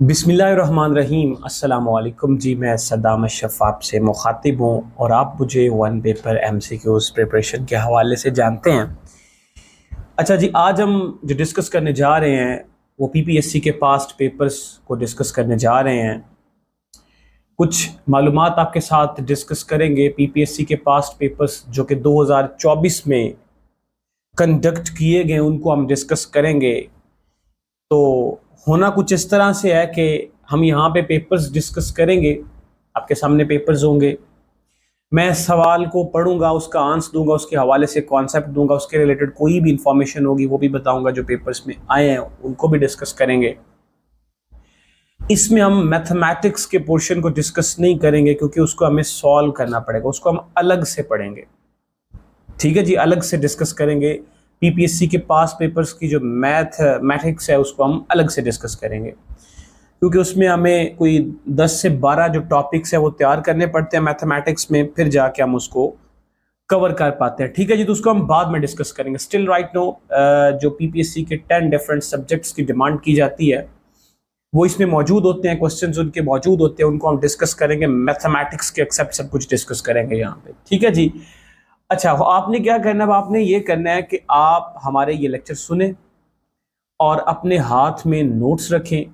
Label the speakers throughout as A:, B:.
A: बिस्मिल्लाहिर्रहमानिर्रहीम। अस्सलाम वालेकुम जी। मैं सद्दाम अशरफ आपसे मुखातिब हूँ और आप मुझे वन पेपर एमसीक्यूज़ प्रिपरेशन के हवाले से जानते हैं। अच्छा जी, आज हम जो डिस्कस करने जा रहे हैं वो पीपीएससी के पास्ट पेपर्स को डिस्कस करने जा रहे हैं। कुछ मालूमात आपके साथ डिस्कस करेंगे। पीपीएससी के पास्ट पेपर्स जो कि 2024 में कंडक्ट किए गए उनको हम डिस्कस करेंगे। तो होना कुछ इस तरह से है कि हम यहाँ पे पेपर्स डिस्कस करेंगे, आपके सामने पेपर्स होंगे, मैं सवाल को पढ़ूंगा, उसका आंसर दूंगा, उसके हवाले से कॉन्सेप्ट दूंगा, उसके रिलेटेड कोई भी इंफॉर्मेशन होगी वो भी बताऊंगा, जो पेपर्स में आए हैं उनको भी डिस्कस करेंगे। इसमें हम मैथमेटिक्स के पोर्शन को डिस्कस नहीं करेंगे क्योंकि उसको हमें सॉल्व करना पड़ेगा, उसको हम अलग से पढ़ेंगे। ठीक है जी, अलग से डिस्कस करेंगे। पीपीएससी के पास पेपर्स की जो मैथमेटिक्स है उसको हम अलग से डिस्कस करेंगे क्योंकि उसमें हमें कोई 10 से 12 जो टॉपिक्स है वो तैयार करने पड़ते हैं मैथमेटिक्स में, फिर जाके हम उसको कवर कर पाते हैं। ठीक है जी, तो उसको हम बाद में डिस्कस करेंगे। स्टिल राइट नो जो पीपीएससी के 10 डिफरेंट सब्जेक्ट्स की डिमांड की जाती है वो इसमें मौजूद होते हैं, क्वेश्चंस उनके मौजूद होते हैं, उनको हम डिस्कस करेंगे। मैथमेटिक्स के एक्सेप्ट सब कुछ डिस्कस करेंगे यहाँ पे। ठीक है जी। अच्छा, आपने क्या करना है, आपने ये करना है कि आप हमारे ये लेक्चर सुने और अपने हाथ में नोट्स रखें।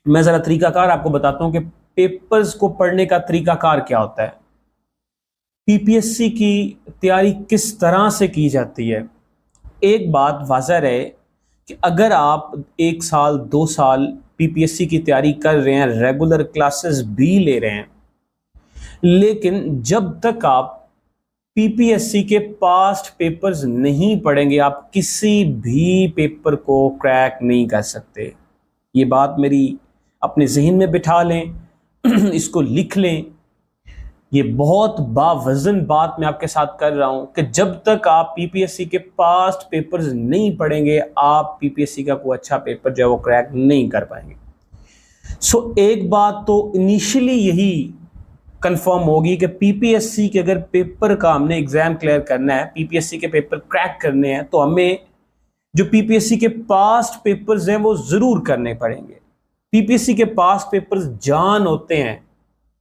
A: मैं ज़रा तरीकाकार आपको बताता हूं कि पेपर्स को पढ़ने का तरीकाकार क्या होता है, पीपीएससी की तैयारी किस तरह से की जाती है। एक बात वाज़ह रहे कि अगर आप 1 साल 2 साल पीपीएससी की तैयारी कर रहे हैं, रेगुलर क्लासेस भी ले रहे हैं, लेकिन जब तक आप पीपीएससी के पास्ट पेपर्स नहीं पढ़ेंगे आप किसी भी पेपर को क्रैक नहीं कर सकते। ये बात मेरी अपने जहन में बिठा लें, इसको लिख लें। ये बहुत बावजन बात मैं आपके साथ कर रहा हूं कि जब तक आप पीपीएससी के पास्ट पेपर्स नहीं पढ़ेंगे आप पीपीएससी का कोई अच्छा पेपर जो है वो क्रैक नहीं कर पाएंगे। सो एक बात तो इनिशियली यही कंफर्म होगी कि पीपीएससी के अगर पेपर का हमने एग्जाम क्लियर करना है, पीपीएससी के पेपर क्रैक करने हैं, तो हमें जो पीपीएससी के पास्ट पेपर्स हैं वो जरूर करने पड़ेंगे। पीपीएससी के पास्ट पेपर्स जान होते हैं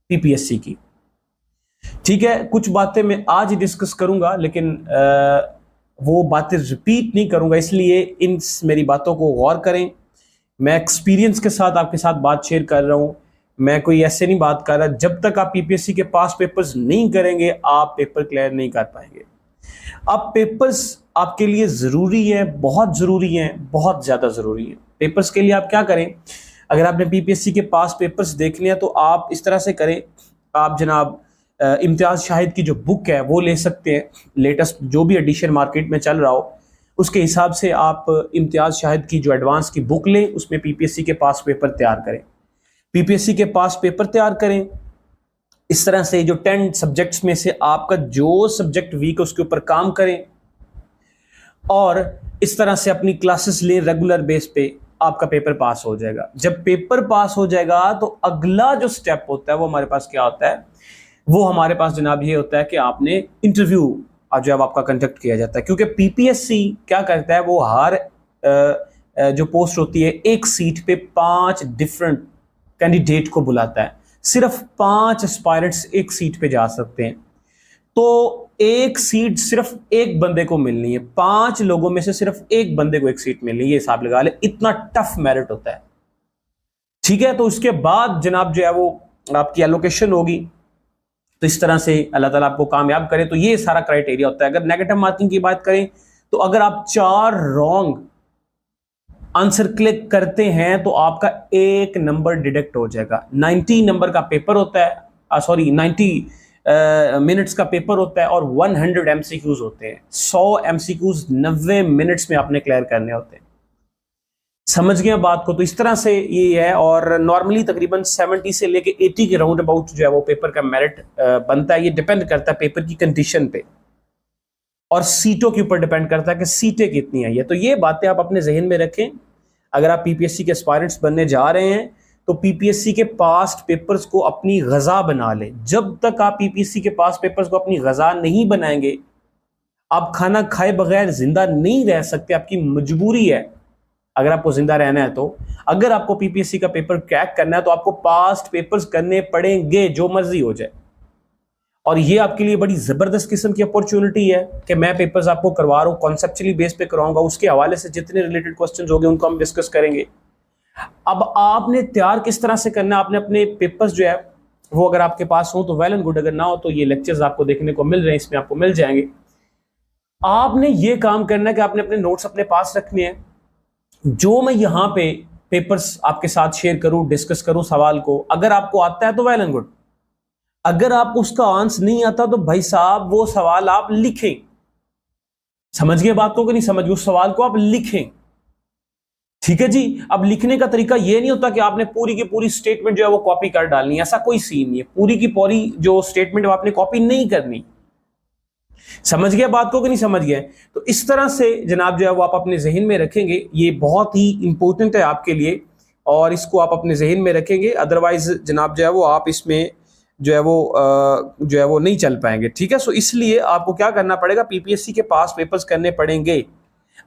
A: पीपीएससी की। ठीक है, कुछ बातें मैं आज ही डिस्कस करूंगा लेकिन वो बातें रिपीट नहीं करूंगा, इसलिए इन मेरी बातों को गौर करें। मैं एक्सपीरियंस के साथ आपके साथ बात शेयर कर रहा हूं, मैं कोई ऐसे नहीं बात कर रहा। जब तक आप पीपीएससी के पास पेपर्स नहीं करेंगे आप पेपर क्लियर नहीं कर पाएंगे। अब पेपर्स आपके लिए ज़रूरी है, बहुत ज़रूरी है, बहुत ज़्यादा ज़रूरी है। पेपर्स के लिए आप क्या करें, अगर आपने पीपीएससी के पास पेपर्स देखने हैं तो आप इस तरह से करें, आप जनाब इम्तियाज़ शाहिद की जो बुक है वो ले सकते हैं, लेटेस्ट जो भी एडिशन मार्केट में चल रहा हो उसके हिसाब से आप इम्तियाज़ शाहिद की जो एडवांस की बुक लें, उसमें पीपीएससी के पास पेपर तैयार करें, पीपीएससी के पास पेपर तैयार करें। इस तरह से जो 10 सब्जेक्ट्स में से आपका जो सब्जेक्ट वीक है उसके ऊपर काम करें और इस तरह से अपनी क्लासेस लें रेगुलर बेस पे, आपका पेपर पास हो जाएगा। जब पेपर पास हो जाएगा तो अगला जो स्टेप होता है वो हमारे पास क्या होता है, वो हमारे पास जनाब ये होता है कि आपने इंटरव्यू जो है आपका कंडक्ट किया जाता है। क्योंकि पीपीएससी क्या करता है, वो हर जो पोस्ट होती है एक सीट पे 5 डिफरेंट कैंडिडेट को बुलाता है। सिर्फ 5 एस्पायरेंट्स एक सीट पे जा सकते हैं, तो एक सीट सिर्फ एक बंदे को मिलनी है, 5 लोगों में से सिर्फ एक बंदे को एक सीट मिलनी है। ये हिसाब लगा ले, इतना टफ मेरिट होता है। ठीक है, तो उसके बाद जनाब जो है वो आपकी एलोकेशन होगी। तो इस तरह से अल्लाह ताला आपको कामयाब करे। तो ये सारा क्राइटेरिया होता है। अगर नेगेटिव मार्किंग की बात करें तो अगर आप 4 रॉन्ग आंसर क्लिक करते हैं तो आपका 1 नंबर डिडक्ट हो जाएगा। 90 नंबर का पेपर होता है, सॉरी 90 मिनट्स का पेपर होता है और 100 एमसीक्यूज होते हैं। 100 एमसीक्यूज 90 मिनट्स में आपने क्लियर करने होते हैं। समझ गए बात को? तो इस तरह से ये है और नॉर्मली तकरीबन 70 से लेके 80 के राउंड अबाउट जो है वो पेपर का मेरिट बनता है। ये डिपेंड करता है पेपर की कंडीशन पे और सीटों के ऊपर डिपेंड करता है कि सीटें कितनी आई है। तो ये बातें आप अपने जहन में रखें। अगर आप पीपीएससी के एस्पायरेंट्स बनने जा रहे हैं तो पीपीएससी के पास्ट पेपर्स को अपनी गज़ा बना लें। जब तक आप पीपीएससी के पास्ट पेपर्स को अपनी गज़ा नहीं बनाएंगे आप खाना खाए बगैर जिंदा नहीं रह सकते, आपकी मजबूरी है। अगर आपको जिंदा रहना है तो। अगर आपको पीपीएससी का पेपर क्रैक करना है तो आपको पास्ट पेपर्स करने पड़ेंगे, जो मर्जी हो जाए। और ये आपके लिए बड़ी जबरदस्त किस्म की अपॉर्चुनिटी है कि मैं पेपर्स आपको करवा रहा हूं, कॉन्सेप्चुअली बेस पे करवाऊंगा, उसके हवाले से जितने रिलेटेड क्वेश्चंस होंगे उनको हम डिस्कस करेंगे। अब आपने तैयार किस तरह से करना है, आपने अपने पेपर्स जो है वो अगर आपके पास हो तो वेल एंड गुड, अगर ना हो तो ये लेक्चर्स आपको देखने को मिल रहे हैं, इसमें आपको मिल जाएंगे। आपने ये काम करना है कि आपने अपने नोट्स अपने पास रखने हैं। जो मैं यहां पे पेपर्स आपके साथ शेयर करूं, डिस्कस करूं सवाल को, अगर आपको आता है तो वेल एंड गुड, अगर आपको उसका आंसर नहीं आता तो भाई साहब वो सवाल आप लिखें। समझ गए बात को कि नहीं समझ गए? उस सवाल को आप लिखें, ठीक है जी। अब लिखने का तरीका ये नहीं होता कि आपने पूरी की पूरी स्टेटमेंट जो है वो कॉपी कर डालनी है, ऐसा कोई सीन नहीं है। पूरी की पूरी जो स्टेटमेंट वो आपने कॉपी नहीं करनी। समझ गया बात को कि नहीं समझ गए? तो इस तरह से जनाब जो है वो आप अपने जहन में रखेंगे, ये बहुत ही इंपॉर्टेंट है आपके लिए, और इसको आप अपने जहन में रखेंगे। अदरवाइज जनाब जो है वो आप इसमें जो है वो नहीं चल पाएंगे, ठीक है। सो इसलिए आपको क्या करना पड़ेगा, पीपीएससी के पास पेपर्स करने पड़ेंगे।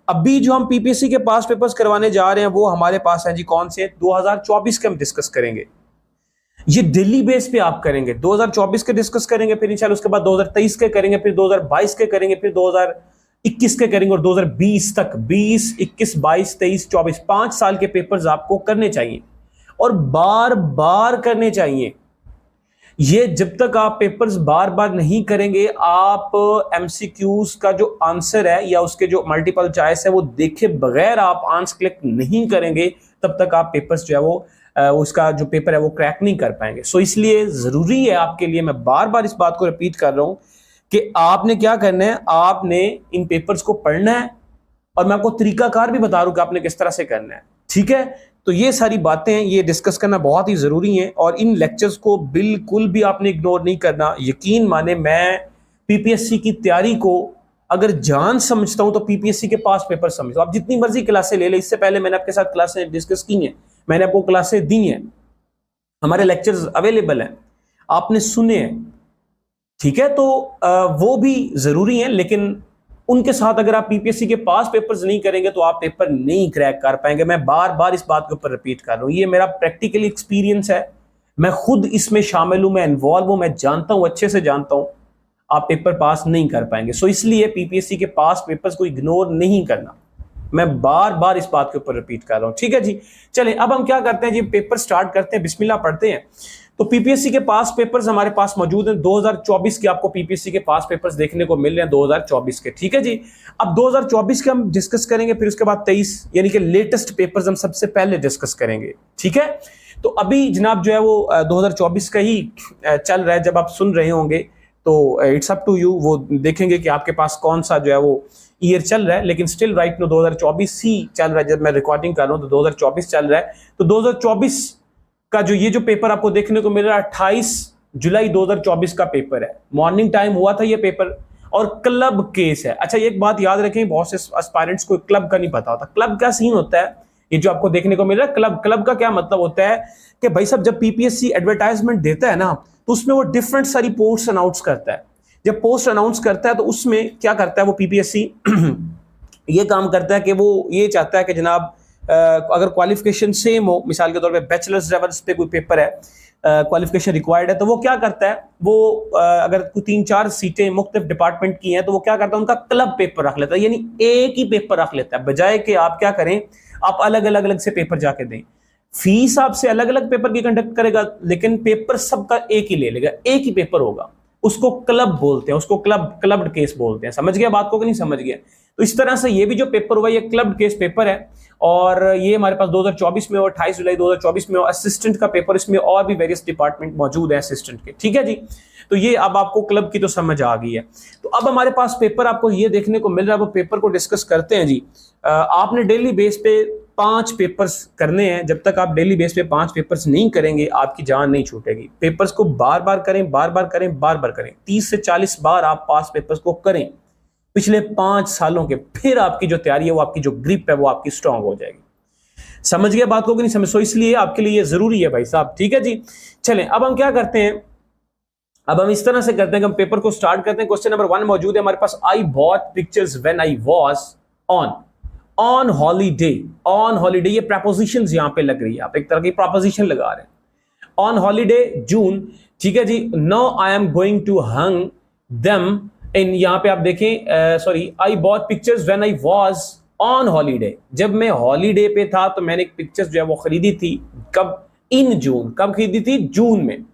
A: अभी जो हम पीपीएससी के पास पेपर्स करवाने जा रहे हैं वो हमारे पास है जी, कौन से? 2024 के हम डिस्कस करेंगे। ये दिल्ली बेस पे आप करेंगे, 2024 के डिस्कस करेंगे, फिर इंशाल्लाह उसके बाद 2023 के करेंगे, फिर 2022 के करेंगे, फिर 2021 के करेंगे, और 2020 तक, 20, 21, 22, 23, 24, 5 साल के पेपर्स आपको करने चाहिए और बार बार करने चाहिए। ये जब तक आप पेपर्स बार बार नहीं करेंगे, आप एमसीक्यूज का जो आंसर है या उसके जो मल्टीपल चॉइस है वो देखे बगैर आप आंसर क्लिक नहीं करेंगे, तब तक आप पेपर्स जो है वो उसका जो पेपर है वो क्रैक नहीं कर पाएंगे। सो इसलिए जरूरी है आपके लिए, मैं बार बार इस बात को रिपीट कर रहा हूं कि आपने क्या करना है, आपने इन पेपर्स को पढ़ना है, और मैं आपको तरीकाकार भी बता रहा हूं कि आपने किस तरह से करना है, ठीक है। तो ये सारी बातें ये डिस्कस करना बहुत ही जरूरी है, और इन लेक्चर्स को बिल्कुल भी आपने इग्नोर नहीं करना। यकीन माने, मैं पीपीएससी की तैयारी को अगर जान समझता हूं तो पीपीएससी के पास पेपर समझता हूं। आप जितनी मर्जी क्लासें ले ले, इससे पहले मैंने आपके साथ क्लासें डिस्कस की हैं, मैंने आपको क्लासें दी हैं, हमारे लेक्चर्स अवेलेबल हैं, आपने सुने हैं, ठीक है। तो वो भी जरूरी है, लेकिन उनके साथ अगर आप पीपीएससी के पास पेपर्स नहीं करेंगे तो आप पेपर नहीं क्रैक कर पाएंगे। मैं बार बार इस बात के ऊपर रिपीट कर रहा हूं, ये मेरा प्रैक्टिकल एक्सपीरियंस है, मैं खुद इसमें शामिल हूं, मैं इन्वॉल्व हूं, मैं जानता हूं, अच्छे से जानता हूं, आप पेपर पास नहीं कर पाएंगे। सो इसलिए पीपीएससी के पास पेपर्स को इग्नोर नहीं करना, मैं बार बार इस बात के ऊपर रिपीट कर रहा हूं, ठीक है जी। चले अब हम क्या करते हैं जी, पेपर स्टार्ट करते हैं, बिस्मिल्लाह पढ़ते हैं। तो पीपीएससी के पास पेपर्स हमारे पास मौजूद हैं, 2024 के आपको पीपीएससी के पास पेपर्स देखने को मिल रहे हैं, 2024 के, ठीक है जी। अब 2024 के हम डिस्कस करेंगे, फिर उसके बाद 23 यानी कि लेटेस्ट पेपर्स हम सबसे पहले डिस्कस करेंगे, ठीक है। तो अभी जनाब जो है वो 2024 का ही चल रहा है, जब आप सुन रहे होंगे तो इट्स अप टू यू, वो देखेंगे कि आपके पास कौन सा जो है वो ईयर चल रहा है, लेकिन स्टिल राइट नो 2024 ही चल रहा है। जब मैं रिकॉर्डिंग कर रहा हूं तो 2024 चल रहा है। तो 2024 का जो ये जो पेपर आपको देखने को मिल रहा है, 28 जुलाई 2024 का पेपर है, मॉर्निंग टाइम हुआ था ये पेपर, और क्लब केस है। अच्छा, एक बात याद रखें, बहुत से एस्पायरेंट्स को क्लब का नहीं पता होता। क्लब का सीन होता है, ये जो आपको देखने को मिल रहा है क्लब का क्या मतलब होता है कि भाई साहब जब पीपीएससी एडवर्टाइजमेंट देता है ना, तो उसमें वो डिफरेंट सारी पोस्ट अनाउंस करता है। जब पोस्ट अनाउंस करता है तो उसमें क्या करता है वो पीपीएससी ये काम करता है कि वो ये चाहता है कि जनाब अगर क्वालिफिकेशन सेम हो, मिसाल के तौर पे बैचलर्स लेवल पे कोई पेपर है, क्वालिफिकेशन रिक्वायर्ड है, तो वो क्या करता है, वो अगर 3-4 सीटें मुख्तलिफ डिपार्टमेंट की हैं तो वो क्या करता है, उनका क्लब पेपर रख लेता है, यानी एक ही पेपर रख लेता है, बजाय कि आप क्या करें, आप अलग अलग से पेपर जाके दें। फीस आपसे अलग अलग पेपर की कंडक्ट करेगा, लेकिन पेपर सबका एक ही ले लेगा, एक ही पेपर होगा। उसको क्लब बोलते हैं, उसको क्लब्ड केस बोलते हैं। समझ गया बात को कि नहीं समझ गया? तो इस तरह से ये भी जो पेपर हुआ ये क्लब्ड केस पेपर है, और ये हमारे पास 2024 में और 28 जुलाई 2024 में असिस्टेंट का पेपर, इसमें और भी वेरियस डिपार्टमेंट मौजूद है असिस्टेंट के, ठीक है जी। तो ये अब आपको क्लब की तो समझ आ गई है। तो अब हमारे पास पेपर आपको ये देखने को मिल रहा है, वो पेपर को डिस्कस करते हैं जी। आपने डेली बेस पे 5 पेपर्स करने हैं। जब तक आप डेली बेस पे 5 पेपर्स नहीं करेंगे आपकी जान नहीं छूटेगी। पेपर्स को बार बार करें, बार बार करें, बार बार करें, 30 से 40 बार आप पास पेपर्स को करें पिछले 5 सालों के, फिर आपकी जो तैयारी है वो, आपकी जो ग्रिप है वो आपकी स्ट्रांग हो जाएगी। समझ गए बात को कि नहीं समझ? सो इसलिए आपके लिए ये जरूरी है भाई साहब, ठीक है जी। चलें अब हम क्या करते हैं, अब हम इस तरह से करते हैं कि हम पेपर को स्टार्ट करते हैं। क्वेश्चन नंबर 1 मौजूद है हमारे पास, I bought pictures when I was on on holiday, on holiday, ये प्रपोजिशंस यहां पे लग रही है, आप एक तरह की प्रपोजिशन लगा रहे हैं। ऑन हॉलीडे जून, ठीक है जी। No I am going to hang them in, यहां पे आप देखें, sorry, I bought pictures when I was on holiday, जब मैं हॉलीडे पे था तो मैंने एक पिक्चर्स जो है वो खरीदी थी, कब? इन जून, कब खरीदी थी? जून में।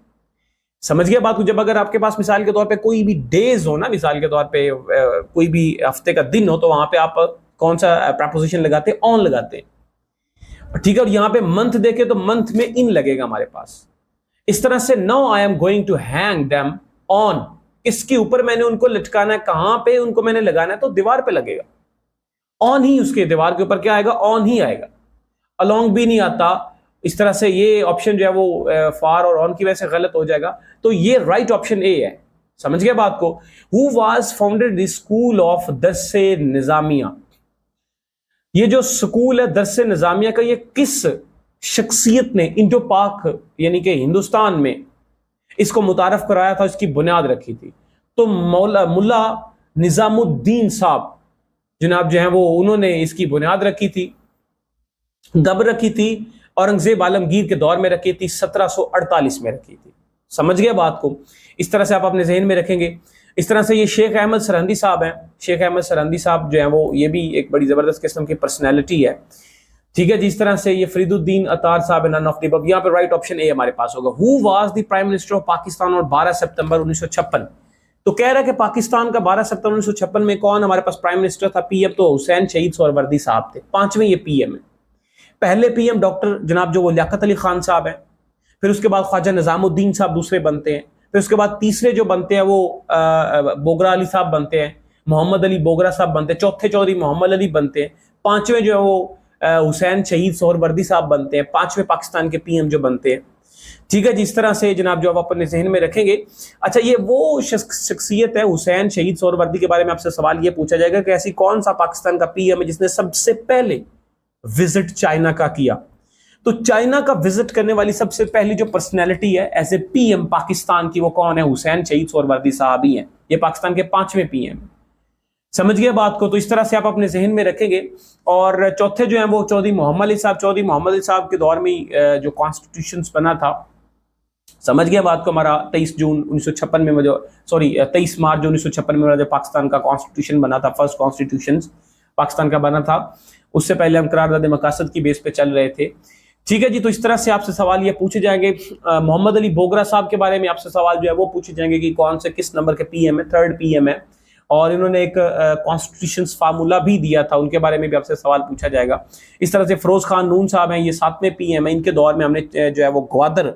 A: समझ गया बात को? जब अगर आपके पास मिसाल के तौर पे कोई भी डेज हो ना, मिसाल के तौर पे कोई भी हफ्ते का दिन हो, तो वहां पे आप कौन सा प्रपोजिशन लगाते हैं? ऑन लगाते हैं, ठीक है। और यहां पे मंथ देखे तो मंथ में इन लगेगा हमारे पास। इस तरह से now I am going to hang them on, इसके ऊपर मैंने उनको लटकाना है, कहां पे उनको मैंने लगाना है? तो दीवार पे लगेगा, ऑन ही, उसके दीवार के ऊपर क्या आएगा? ऑन ही आएगा, अलोंग भी नहीं आता। इस तरह से ये ऑप्शन जो है वो फार और ऑन की वजह से गलत हो जाएगा, तो ये राइट ऑप्शन ए है। समझ गया बात को? Who was founded the school of Darse Nizamia, ये जो स्कूल है दर्से निजामिया का, ये किस शख्सियत ने इंडो पाक यानी कि हिंदुस्तान में इसको मुतारफ कराया था, इसकी बुनियाद रखी थी? तो मुल्ला निजामुद्दीन साहब जनाब जो है वो, उन्होंने इसकी बुनियाद रखी थी। कब रखी थी? औरंगजेब आलमगीर के दौर में रखी थी, 1748 में रखी थी। समझ गया बात को? इस तरह से आप अपने जहन में रखेंगे। इस तरह से ये शेख अहमद सरहंदी साहब हैं। शेख अहमद सरहंदी साहब जो है वो, ये भी एक बड़ी जबरदस्त किस्म की पर्सनैलिटी है, ठीक है जी। इस तरह से ये फरीदुद्दीन अतार साहब, नन ऑफ द अबव। यहाँ पे राइट ऑप्शन ए हमारे पास होगा। Who was the prime minister of Pakistan और 12 सितंबर 1956? तो कह रहा है कि पाकिस्तान का 12 सितंबर 1956 में कौन हमारे पास प्राइम मिनिस्टर था? पीएम तो हुसैन शहीद सोहरावर्दी साहब थे, 5वें ये पीएम है। पहले पीएम डॉक्टर जनाब जो वो लियाकत अली खान साहब हैं, फिर उसके बाद ख्वाजा निजामुद्दीन साहब दूसरे बनते हैं, फिर उसके बाद तीसरे जो बनते हैं वो बोगरा अली साहब बनते हैं, मोहम्मद अली बोगरा साहब बनते हैं, चौथे चौधरी मोहम्मद अली बनते हैं, पांचवें जो है वो हुसैन शहीद सोहरावर्दी साहब बनते हैं, 5वें पाकिस्तान के पीएम जो बनते हैं, ठीक है जी। इस तरह से जनाब जो आप अपने जहन में रखेंगे। अच्छा, ये वो शख्सियत है, हुसैन शहीद सोहरावर्दी के बारे में आपसे सवाल ये पूछा जाएगा कि ऐसी कौन सा पाकिस्तान का पीएम है जिसने सबसे पहले विजिट चाइना का किया? तो चाइना का विजिट करने वाली सबसे पहली जो पर्सनैलिटी है एज ए पीएम पाकिस्तान की, वो कौन है? हुसैन शहीद सोहरावर्दी साहब ही हैं। ये पाकिस्तान के 5वें पीएम। समझ गए बात को? तो इस तरह से आप अपने जहन में रखेंगे। और चौथे जो है वो चौधरी मोहम्मद अली साहब। चौधरी मोहम्मद अली साहब के दौर में जो कॉन्स्टिट्यूशन बना था, समझ गया बात को? हमारा 23 जून 1956 में जो, सॉरी 23 मार्च 1956 में जो पाकिस्तान का कॉन्स्टिट्यूशन बना था, फर्स्ट कॉन्स्टिट्यूशन पाकिस्तान का बना था। उससे पहले हम करारदाद मकासद की बेस पे चल रहे थे, ठीक है जी। तो इस तरह से आपसे सवाल ये पूछे जाएंगे। मोहम्मद अली बोगरा साहब के बारे में आपसे सवाल जो है वो पूछे जाएंगे कि कौन से किस नंबर के पीएम है? 3rd पीएम है, और इन्होंने एक कॉन्स्टिट्यूशन फार्मूला भी दिया था, उनके बारे में भी आपसे सवाल पूछा जाएगा। इस तरह से फिरोज खान नून साहब हैं, ये 7वें पीएम है। इनके दौर में हमने जो है वो ग्वादर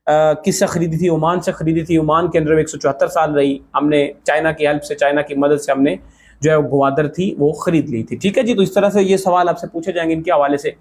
A: किससे खरीदी थी? ओमान से खरीदी थी। ओमान के अंदर 174 साल रही। हमने चाइना की हेल्प से, चाइना की मदद से हमने जो है ग्वादर थी वो खरीद ली थी, ठीक है जी। तो इस तरह से ये सवाल आपसे पूछे जाएंगे इनके हवाले से।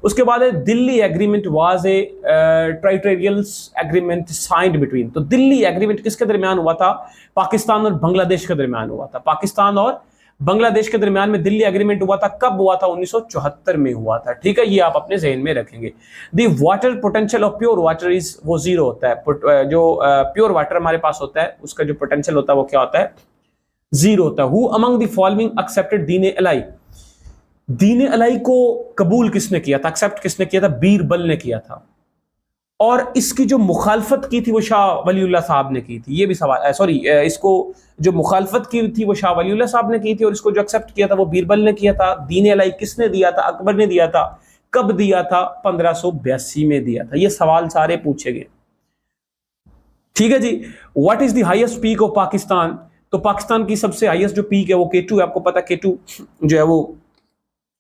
A: उसके बाद Delhi agreement was a territorial agreement signed between. तो दिल्ली एग्रीमेंट किसके दरमियान हुआ था? पाकिस्तान और बांग्लादेश के दरमियान हुआ था। पाकिस्तान और बांग्लादेश के दरमियान में दिल्ली एग्रीमेंट हुआ था। कब हुआ था? 1974 में हुआ था, ठीक है। ये आप अपने जहन में रखेंगे। The water potential of pure water is, वो 0 होता है। जो प्योर वाटर हमारे पास होता है उसका जो पोटेंशियल होता है वो क्या होता है? 0 होता है। Who among the following accepted दीन अलाई? दीन अलाई को कबूल किसने किया था? एक्सेप्ट किसने किया था? बीरबल ने किया था। और इसकी जो मुखालफत की थी वो शाह वलीउल्लाह साहब ने की थी। ये भी सवाल, सॉरी, इसको जो मुखालफत की थी वो शाह वलीउल्लाह साहब ने की थी, और इसको जो एक्सेप्ट किया था वो बीरबल ने किया था। दीन अलाई किसने दिया था? अकबर ने दिया था। कब दिया था? 1582 में दिया था। ये सवाल सारे पूछे गए, ठीक है जी। What is the highest peak of Pakistan? तो पाकिस्तान की सबसे हाईएस्ट जो पीक है वो K2 है। आपको पता K2 जो है वो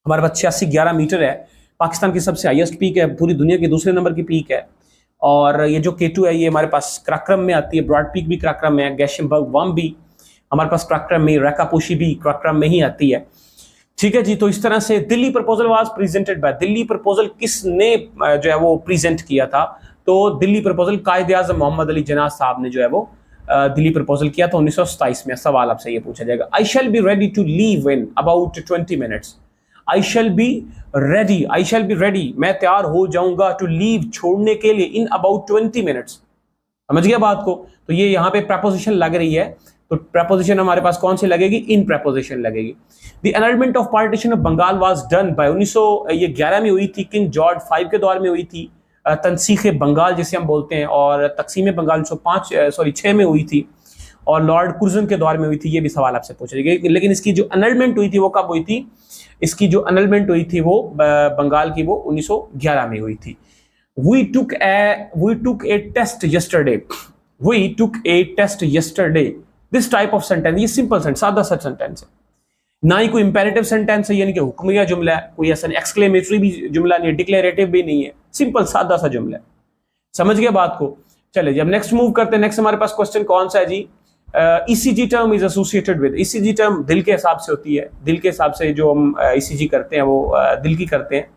A: हमारे पास 86-11 मीटर है। पाकिस्तान की सबसे हाईएस्ट पीक है, पूरी दुनिया की दूसरे नंबर की पीक है। और ये जो K2 है ये हमारे पास कराक्रम में आती है। ब्रॉड पीक भी कराक्रम में है, गैशिमबर्ग वम भी हमारे पास कराक्रम में, रैकापोशी भी कराक्रम में ही आती है, ठीक है जी। तो इस तरह से Delhi proposal was presented by, Delhi proposal किसने जो है वो प्रेजेंट किया था? तो दिल्ली प्रपोजल कायदे आज़म मोहम्मद अली जिन्ना साहब ने जो है वो दिल्ली प्रपोजल किया था 1927 में। सवाल आपसे ये पूछा जाएगा। I shall be ready to leave in about 20 minutes. I shall be ready, I shall be ready, मैं तैयार हो जाऊंगा, टू लीव, छोड़ने के लिए, इन अबाउट 20 मिनट्स। समझ गया बात को? तो ये यहाँ पे प्रपोजिशन लग रही है। तो preposition हमारे पास कौन सी लगेगी? इन preposition लगेगी। The annulment of partition of Bengal was done by 1911 में हुई थी, किंग जॉर्ज 5 के दौर में हुई थी। तनसीख बंगाल जिसे हम बोलते हैं, और तकसीम बंगाल 6 में हुई थी, और लॉर्ड कुर्जन के दौर में हुई थी। ये भी सवाल आपसे पूछा जाएगा। लेकिन इसकी जो अनलमेंट हुई थी वो कब हुई थी? इसकी जो अनलमेंट हुई थी वो बंगाल की वो 1911 में हुई थी। We took a test yesterday. We took a test yesterday. This type of sentence, ये सिंपल सेंटेंस, सादा सा सेंटेंस है, ना ही कोई इंपेरेटिव सेंटेंस है, यानी कि हुक्मिया जुमला है, कोई ऐसा एक्सक्लेमेटरी भी जुमला नहीं है, डिक्लेरेटिव भी नहीं है, सिंपल सादा सा जुमला है। समझ गए बात को? चलिए जब नेक्स्ट मूव करते हैं, नेक्स्ट हमारे पास क्वेश्चन कौन सा है जी? ECG term is associated with, ECG term दिल के हिसाब से होती है, दिल के हिसाब से जो हम ईसीजी करते हैं वो दिल की करते हैं।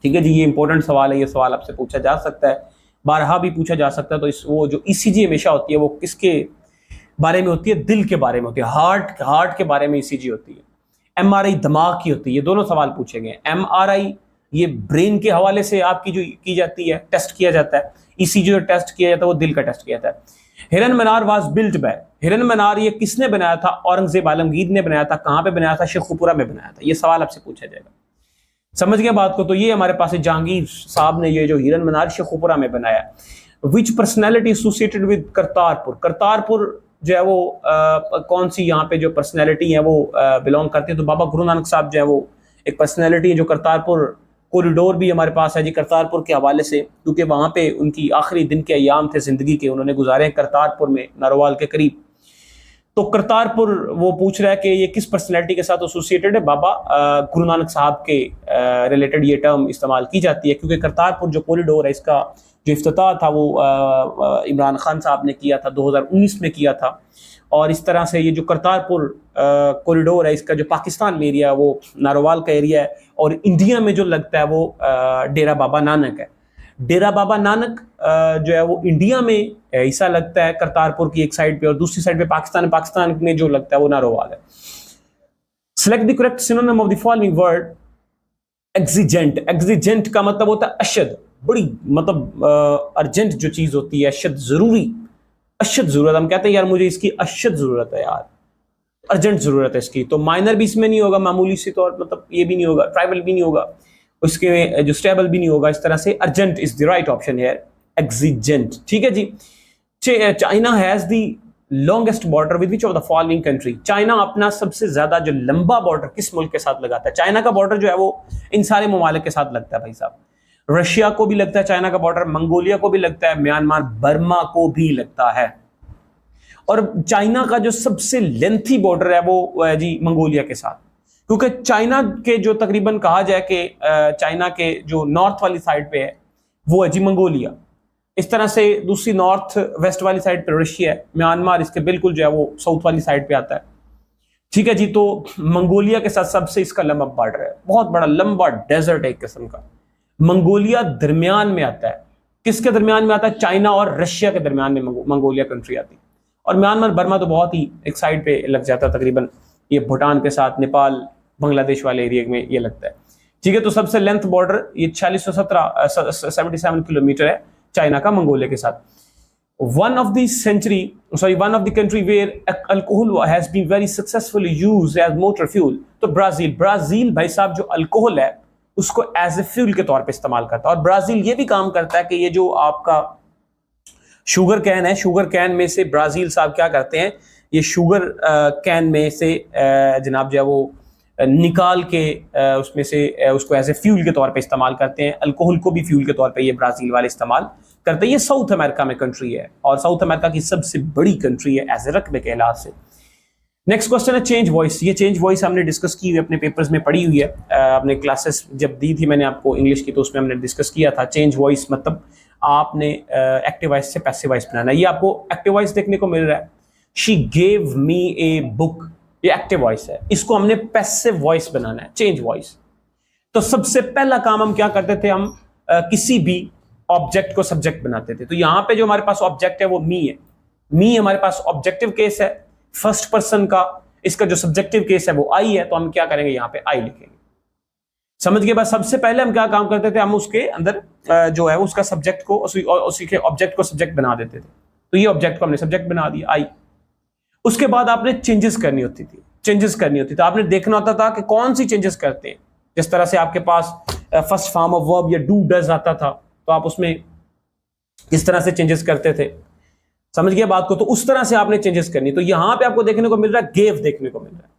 A: ठीक है जी, ये इंपॉर्टेंट सवाल है, ये सवाल आपसे पूछा जा सकता है, बारहा भी पूछा जा सकता है। तो वो जो ईसीजी हमेशा होती है वो किसके बारे में होती है? दिल के बारे में होती है, हार्ट के बारे में ईसीजी होती है। एमआरआई दिमाग की होती है। ये दोनों सवाल पूछे गए। एमआरआई ये ब्रेन के हवाले से आपकी जो की जाती है, टेस्ट किया जाता है। ईसीजी जो टेस्ट किया जाता है वो दिल का टेस्ट किया जाता है। हिरन मनार वाज बिल्ट बाय, हिरन मनार ये किसने बनाया था? औरंगजेब आलमगीर ने बनाया था। कहां पे बनाया था? शेखुपुरा में बनाया था। ये सवाल आपसे पूछा जाएगा। समझ गए बात को? तो ये हमारे पास जहांगीर साहब ने ये जो हिरन मनार शेखुपुरा में बनाया। Which personality associated with Kartarpur, Kartarpur जो है वो कौन सी यहाँ पे जो पर्सनैलिटी है वो बिलोंग करती है? तो बाबा गुरु नानक साहब जो है वो एक पर्सनैलिटी है। जो करतारपुर कॉरिडोर भी हमारे पास है जी करतारपुर के हवाले से, क्योंकि वहाँ पे उनकी आखिरी दिन के अयाम थे जिंदगी के, उन्होंने गुजारे करतारपुर में, नारोवाल के करीब। तो करतारपुर वो पूछ रहा है कि ये किस पर्सनैलिटी के साथ एसोसिएटेड है? बाबा गुरु नानक साहब के रिलेटेड ये टर्म इस्तेमाल की जाती है, क्योंकि करतारपुर जो कॉरिडोर है इसका जो इफ्तिताह था वो इमरान खान साहब ने किया था, 2019 में किया था। और इस तरह से ये जो करतारपुर कॉरिडोर है इसका जो पाकिस्तान में एरिया है वो नारोवाल का एरिया है, और इंडिया में जो लगता है वो डेरा बाबा नानक है। डेरा बाबा नानक जो है वो इंडिया में हिस्सा लगता है करतारपुर की एक साइड पे, और दूसरी साइड पे पाकिस्तान में जो लगता है वो नारोवाल है। Select the correct synonym of the following word. Exigent, exigent का मतलब होता है अशद, बड़ी मतलब अर्जेंट जो चीज होती है, अशद जरूरी, अशद जरूरत। हम कहते हैं यार मुझे इसकी अशद जरूरत है, यार अर्जेंट जरूरत है इसकी। तो माइनर भी इसमें नहीं होगा, मामूली सी तौर मतलब ये भी नहीं होगा, ट्राइबल भी नहीं होगा, उसके जो स्टेबल भी नहीं होगा। इस तरह से urgent is the right option है, एक्सिजेंट। ठीक है जी। China has the longest border with which of the following country. China अपना सबसे ज्यादा जो लंबा बॉर्डर किस मुल्क के साथ लगाता है? चाइना का बॉर्डर जो है वो इन सारे ममालिक के साथ लगता है भाई साहब। रशिया को भी लगता है चाइना का बॉर्डर, मंगोलिया को भी लगता है, म्यांमार बर्मा को भी लगता है। और चाइना का जो सबसे लेंथी बॉर्डर है वो है जी मंगोलिया के साथ, क्योंकि चाइना के जो तकरीबन कहा जाए कि चाइना के जो नॉर्थ वाली साइड पे है वो है जी मंगोलिया। इस तरह से दूसरी नॉर्थ वेस्ट वाली साइड पे रशिया है, म्यांमार इसके बिल्कुल जो है वो साउथ वाली साइड पे आता है। ठीक है जी। तो मंगोलिया के साथ सबसे इसका लंबा बॉर्डर है, बहुत बड़ा लंबा डेजर्ट है एक किस्म का। मंगोलिया दरमियान में आता है, किसके दरमियान में आता है? चाइना और रशिया के दरमियान में मंगोलिया कंट्री आती है। और म्यांमार बर्मा तो बहुत ही एक साइड पे लग जाता है, तकरीबन ये भूटान के साथ नेपाल बांग्लादेश वाले एरिया में ये लगता है। ठीक है। तो सबसे लेंथ बॉर्डर ये 4677 किलोमीटर है चाइना का मंगोलिया के साथ। One of the country where alcohol has been very successfully used as motor fuel. तो ब्राजील भाई साहब जो अल्कोहल है उसको एज ए फ्यूल के तौर पे इस्तेमाल करता है। और ब्राजील ये भी काम करता है कि ये जो आपका शुगर कैन है, शुगर कैन में से ब्राजील साहब क्या करते हैं, ये शुगर कैन में से जनाब जो है वो निकाल के उसमें से उसको एज ए फ्यूल के तौर पे इस्तेमाल करते हैं। अल्कोहल को भी फ्यूल के तौर पे ये ब्राजील वाले इस्तेमाल करते हैं। ये साउथ अमेरिका में कंट्री है और साउथ अमेरिका की सबसे बड़ी कंट्री है एज ए रकबे के लिहाज से। नेक्स्ट क्वेश्चन है चेंज वॉइस। ये चेंज वॉइस हमने डिस्कस की हुई अपने पेपर्स में पढ़ी हुई है। अपने क्लासेस जब दी थी मैंने आपको इंग्लिश की तो उसमें हमने डिस्कस किया था। चेंज वॉइस मतलब आपने एक्टिव वॉइस से पैसिव वॉइस बनाना। ये आपको एक्टिव वॉइस देखने को मिल रहा है, she gave me a book, ये एक्टिव वॉइस है। इसको हमने पैसिव वॉइस बनाना है, चेंज वॉइस। तो सबसे पहला काम हम क्या करते थे, हम किसी भी ऑब्जेक्ट को सब्जेक्ट बनाते थे। तो यहां पे जो हमारे पास ऑब्जेक्ट है वो मी है। मी हमारे पास ऑब्जेक्टिव केस है फर्स्ट पर्सन का, इसका जो सब्जेक्टिव केस है वो आई है। तो हम क्या करेंगे, यहाँ पे आई लिखेंगे। समझ गए? बस सबसे पहले हम क्या काम करते थे, हम उसके अंदर जो है उसका सब्जेक्ट को, उसी के ऑब्जेक्ट को सब्जेक्ट बना देते थे। तो ये ऑब्जेक्ट को हमने सब्जेक्ट बना दिया आई। उसके बाद आपने चेंजेस करनी होती थी, तो आपने देखना होता था कि कौन सी चेंजेस करते हैं। जिस तरह से आपके पास फर्स्ट फॉर्म ऑफ वर्ब या डू डज आता था, तो आप उसमें किस तरह से चेंजेस करते थे, समझ गया बात को। तो उस तरह से आपने चेंजेस करनी। तो यहां पे आपको देखने को मिल रहा है गेव देखने को मिल रहा है,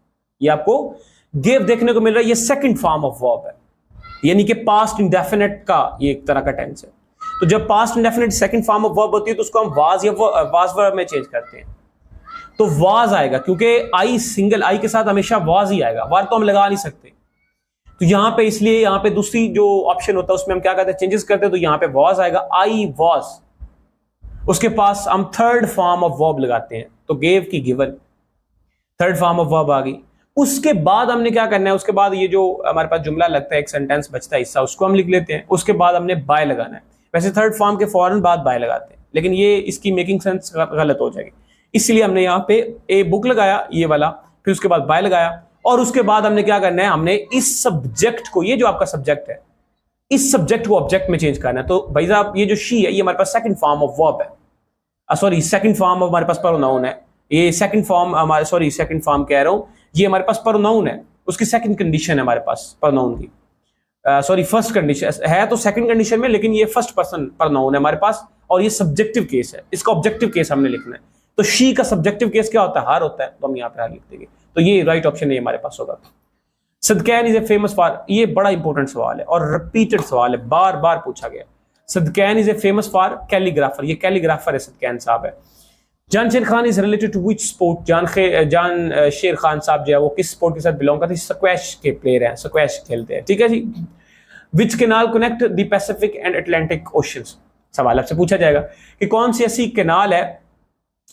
A: ये आपको गेव देखने को मिल रहा है। ये सेकंड फॉर्म ऑफ वर्ब है, यानी कि पास्ट इंडेफिनिट का ये एक तरह का टेंस है। तो जब past indefinite second form of verb होती है तो उसको हम वाज या वाज वर्ब में चेंज करते हैं। तो वाज आएगा, क्योंकि आई सिंगल आई के साथ हमेशा वाज ही आएगा, वार तो हम लगा नहीं सकते। तो यहां पे इसलिए यहां पे दूसरी जो ऑप्शन होता है उसमें हम क्या करते हैं, चेंजेस करते हैं। तो यहां पे वाज आएगा, आई वाज। उसके पास हम थर्ड फॉर्म ऑफ वर्ब लगाते हैं, तो गेव की given, third form of verb आ गई। उसके बाद हमने क्या करना है, उसके बाद ये जो हमारे पास जुमला लगता है, एक सेंटेंस बचता है हिस्सा, उसको हम लिख लेते हैं। उसके बाद हमने बाय लगाना है। वैसे थर्ड फॉर्म के फौरन बाद बाय लगाते हैं, लेकिन ये इसकी मेकिंग सेंस गलत हो जाएगी, इसलिए हमने यहाँ पे ए बुक लगाया ये वाला, फिर उसके बाद बाय लगाया। और उसके बाद हमने क्या करना है, हमने इस सब्जेक्ट को, ये जो आपका सब्जेक्ट है, इस सब्जेक्ट को ऑब्जेक्ट में चेंज करना है। तो भाई साहब ये जो शी है, ये हमारे पास सेकंड फॉर्म ऑफ वर्ब है, सॉरी सेकंड फॉर्म ऑफ हमारे पास प्रोनाउन है। ये सेकंड फॉर्म हमारे, सॉरी सेकंड फॉर्म कह रहा हूं, ये हमारे पास प्रोनाउन है, उसकी सेकंड कंडीशन है हमारे पास प्रोनाउन की, सॉरी फर्स्ट कंडीशन है तो सेकंड कंडीशन में, लेकिन ये फर्स्ट पर्सन प्रोनाउन है हमारे पास, और ये सब्जेक्टिव केस है, इसका ऑब्जेक्टिव केस हमने लिखना है। तो शी का सब्जेक्टिव केस क्या होता है, हर होता है, तो हम यहाँ पे हर लिख देंगे। तो ये राइट ऑप्शन है हमारे पास होगा। सदकैन इज ए फेमस फॉर, ये बड़ा इंपॉर्टेंट सवाल है और रिपीटेड सवाल है, बार बार पूछा गया। Sadequain is a famous for calligrapher, ये कैलीग्राफर है सदकैन साहब है। Jan Sher Khan is related to which sport, Jan Sher Khan साहब जो है वो किस स्पोर्ट के साथ बिलोंग करते हैं, स्क्वैश के प्लेयर हैं, स्क्वैश खेलते हैं, ठीक है जी। Which canal connect the Pacific and Atlantic oceans, सवाल आपसे पूछा जाएगा कि कौन सी ऐसी कैनाल है